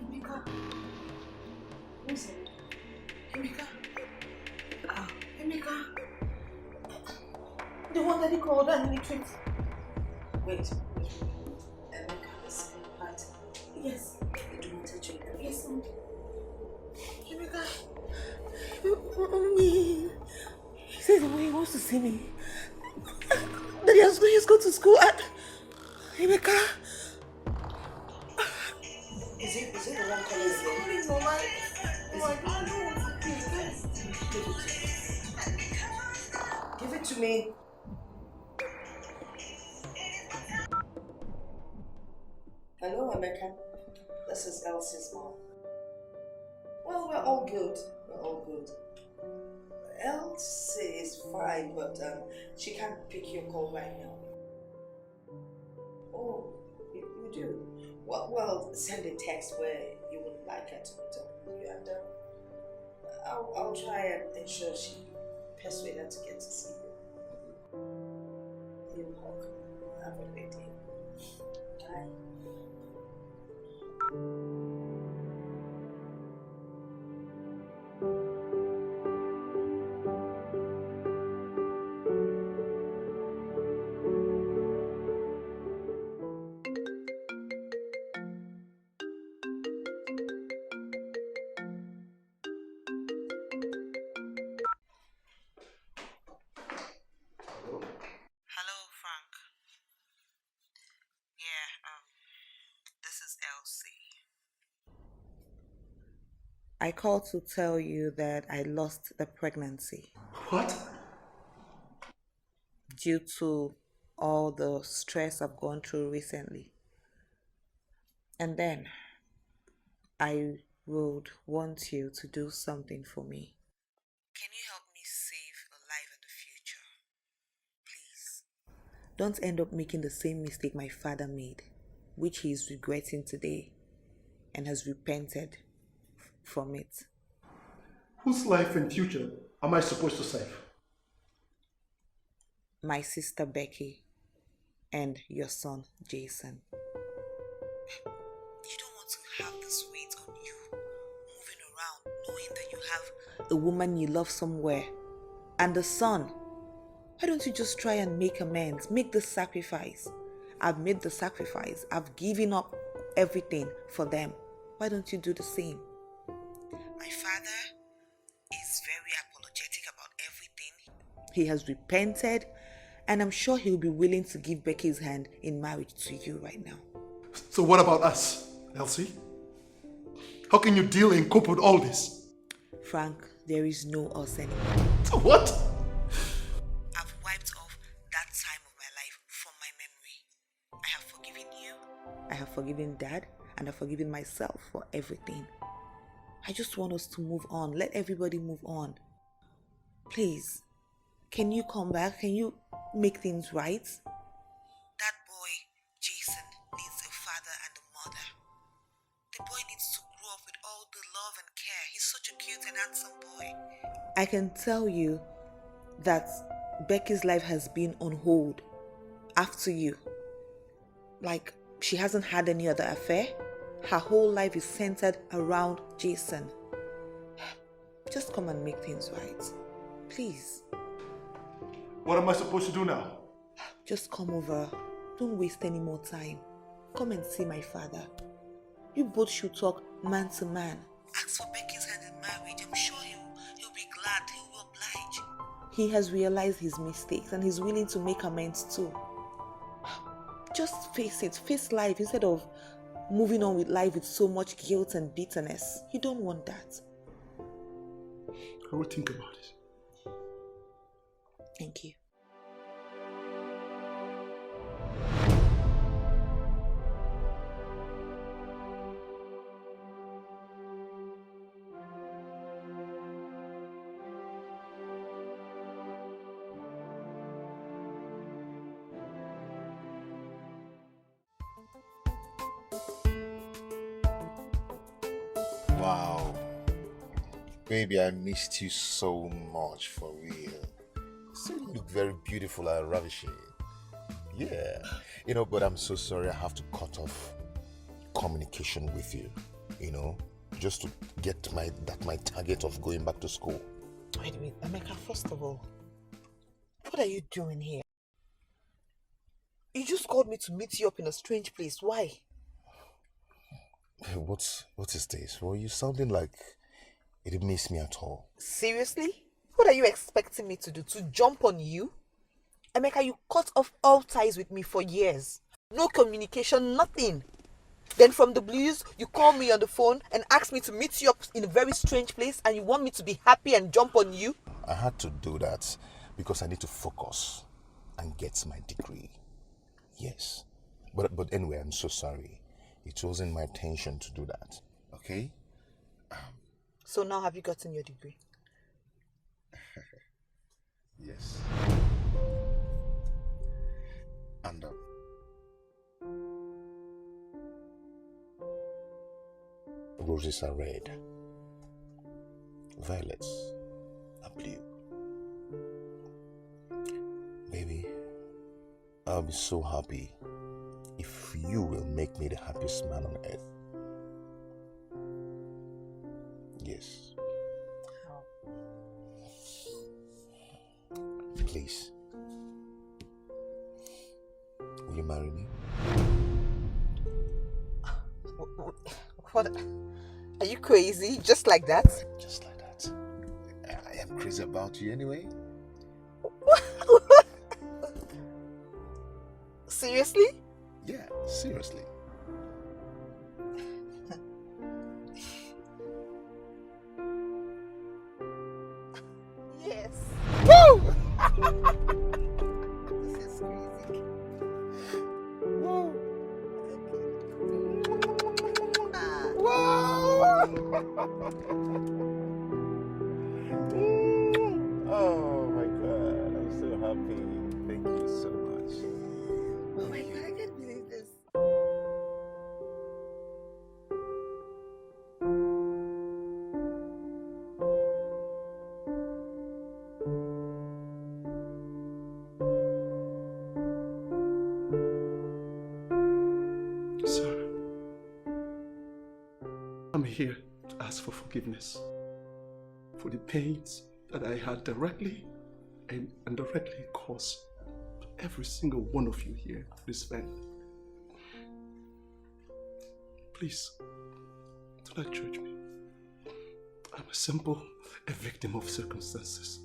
Emeka. Who is it? Emeka. Emeka. The one that he called and illiterate. Wait. Emeka is right. Yes. You do not touch it. Yes, Emeka. He says he wants to see me. That he's going to school at Emeka. Is it the one calling you? No, I don't want to give it to me. Hello, Emeka. This is Elsie's mom. Well, we're all good. Elsie is fine, but she can't pick your call right now. Oh, you do? Well, send a text where you would like her to talk with you, and I'll try and ensure she persuade her to get to see you. You're welcome. Have a great day. Bye. I called to tell you that I lost the pregnancy. What? Due to all the stress I've gone through recently. And then I would want you to do something for me. Can you help me save a life in the future? Please. Don't end up making the same mistake my father made, which he is regretting today and has repented from it. Whose life and future am I supposed to save? My sister Becky and your son Jason. You don't want to have this weight on you, moving around knowing that you have a woman you love somewhere and a son. Why don't you just try and make amends, make the sacrifice? I've made the sacrifice. I've given up everything for them. Why don't you do the same? My father is very apologetic about everything. He has repented, and I'm sure he'll be willing to give Becky's hand in marriage to you right now. So what about us, Elsie? How can you deal and cope with all this? Frank, there is no us anymore. What? I've wiped off that time of my life from my memory. I have forgiven you, I have forgiven Dad, and I've forgiven myself for everything. I just want us to move on. Let everybody move on. Please, can you come back? Can you make things right? That boy, Jason, needs a father and a mother. The boy needs to grow up with all the love and care. He's such a cute and handsome boy. I can tell you that Becky's life has been on hold after you. Like, she hasn't had any other affair. Her whole life is centered around Jason. Just come and make things right. Please. What am I supposed to do now? Just come over. Don't waste any more time. Come and see my father. You both should talk man to man. Ask for Becky's hand in marriage. I'm sure he'll be glad. He will oblige. He has realized his mistakes and he's willing to make amends too. Just face it. Face life instead of moving on with life with so much guilt and bitterness. You don't want that. I will think about it. Thank you. Wow. Baby, I missed you so much, for real. So you look very beautiful and ravishing. Yeah. But I'm so sorry I have to cut off communication with you, just to get my target of going back to school. Wait, Emeka, first of all, what are you doing here? You just called me to meet you up in a strange place. Why? What is this? Well, you sounding like you didn't miss me at all. Seriously? What are you expecting me to do? To jump on you? Emeka, you cut off all ties with me for years. No communication, nothing. Then from the blues, you call me on the phone and ask me to meet you up in a very strange place and you want me to be happy and jump on you? I had to do that because I need to focus and get my degree. Yes. But anyway, I'm so sorry. It wasn't my intention to do that. Okay? So now have you gotten your degree? Yes. And roses are red, violets are blue. Baby, I'll be so happy if you will make me the happiest man on earth. Yes. How? Please. Will you marry me? What? Are you crazy? Just like that? Just like that. I am crazy about you anyway. Seriously? Yeah, seriously. Yes. Woo! This is crazy. Woo! Oh my God, I'm so happy. Thank you so much. Oh my God, I can't believe this. Sir, I'm here to ask for forgiveness for the pains that I had directly and indirectly caused to every single one of you here, this family. Please, do not judge me. I'm a victim of circumstances.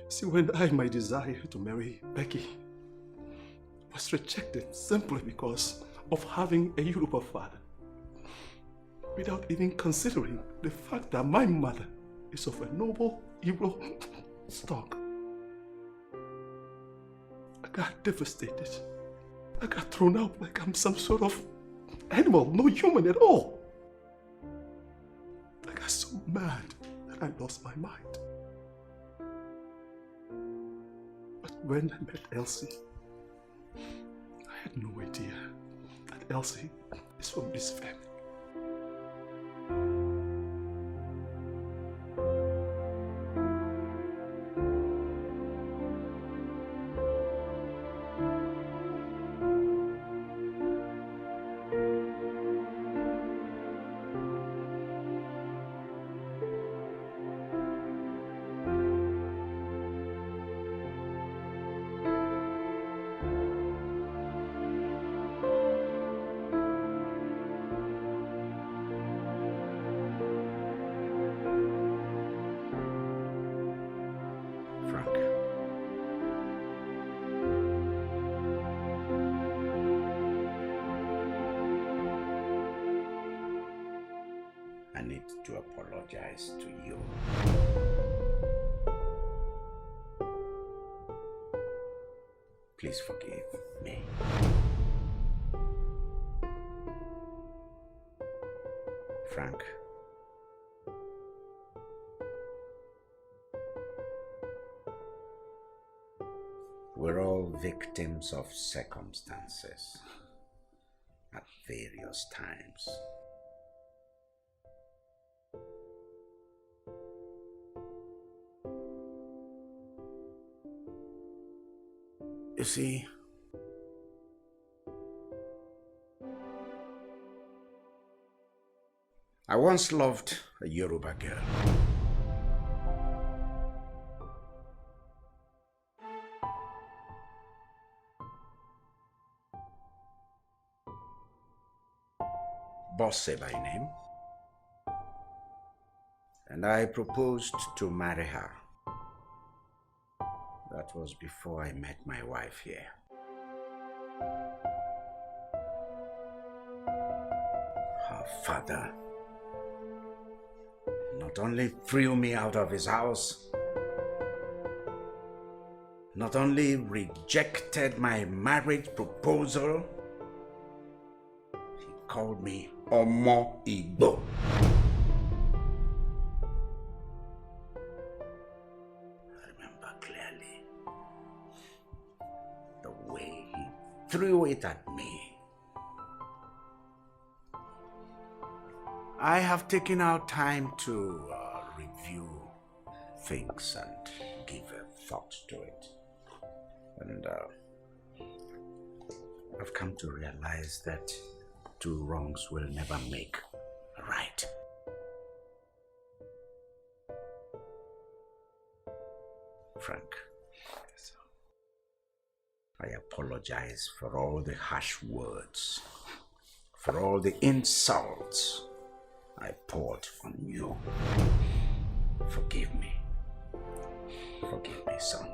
See, when my desire to marry Becky was rejected simply because of having a Yoruba father, without even considering the fact that my mother is of a noble Igbo stock. I got devastated. I got thrown out like I'm some sort of animal, no human at all. I got so mad that I lost my mind. But when I met Elsie, I had no idea that Elsie is from this family. need to apologize to you. Please forgive me. Frank. We're all victims of circumstances at various times. You see, I once loved a Yoruba girl. Bosse by name. And I proposed to marry her. That was before I met my wife here. Her father not only threw me out of his house, not only rejected my marriage proposal, he called me Igbo. I remember clearly the way he threw it at me. I have taken out time to review things and give a thought to it. And I've come to realize that two wrongs will never make a right. Frank, I apologize for all the harsh words, for all the insults I poured on you. Forgive me. Forgive me, son.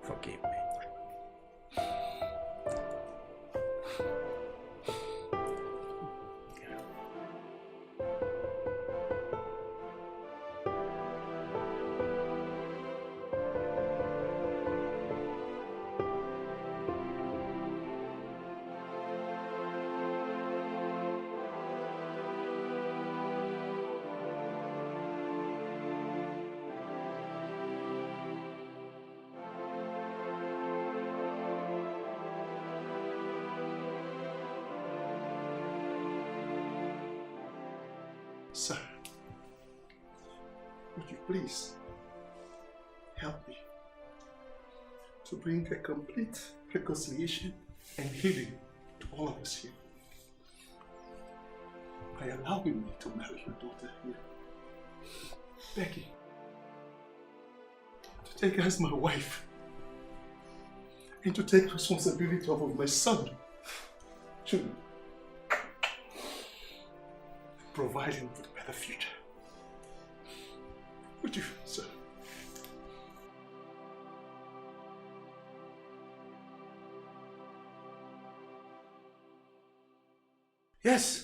Forgive me. Sir, would you please help me to bring a complete reconciliation and healing to all of us here by allowing me to marry your daughter here, Becky, to take her as my wife and to take responsibility over my son, Jude. Provide him with a better future. Would you, sir? Yes.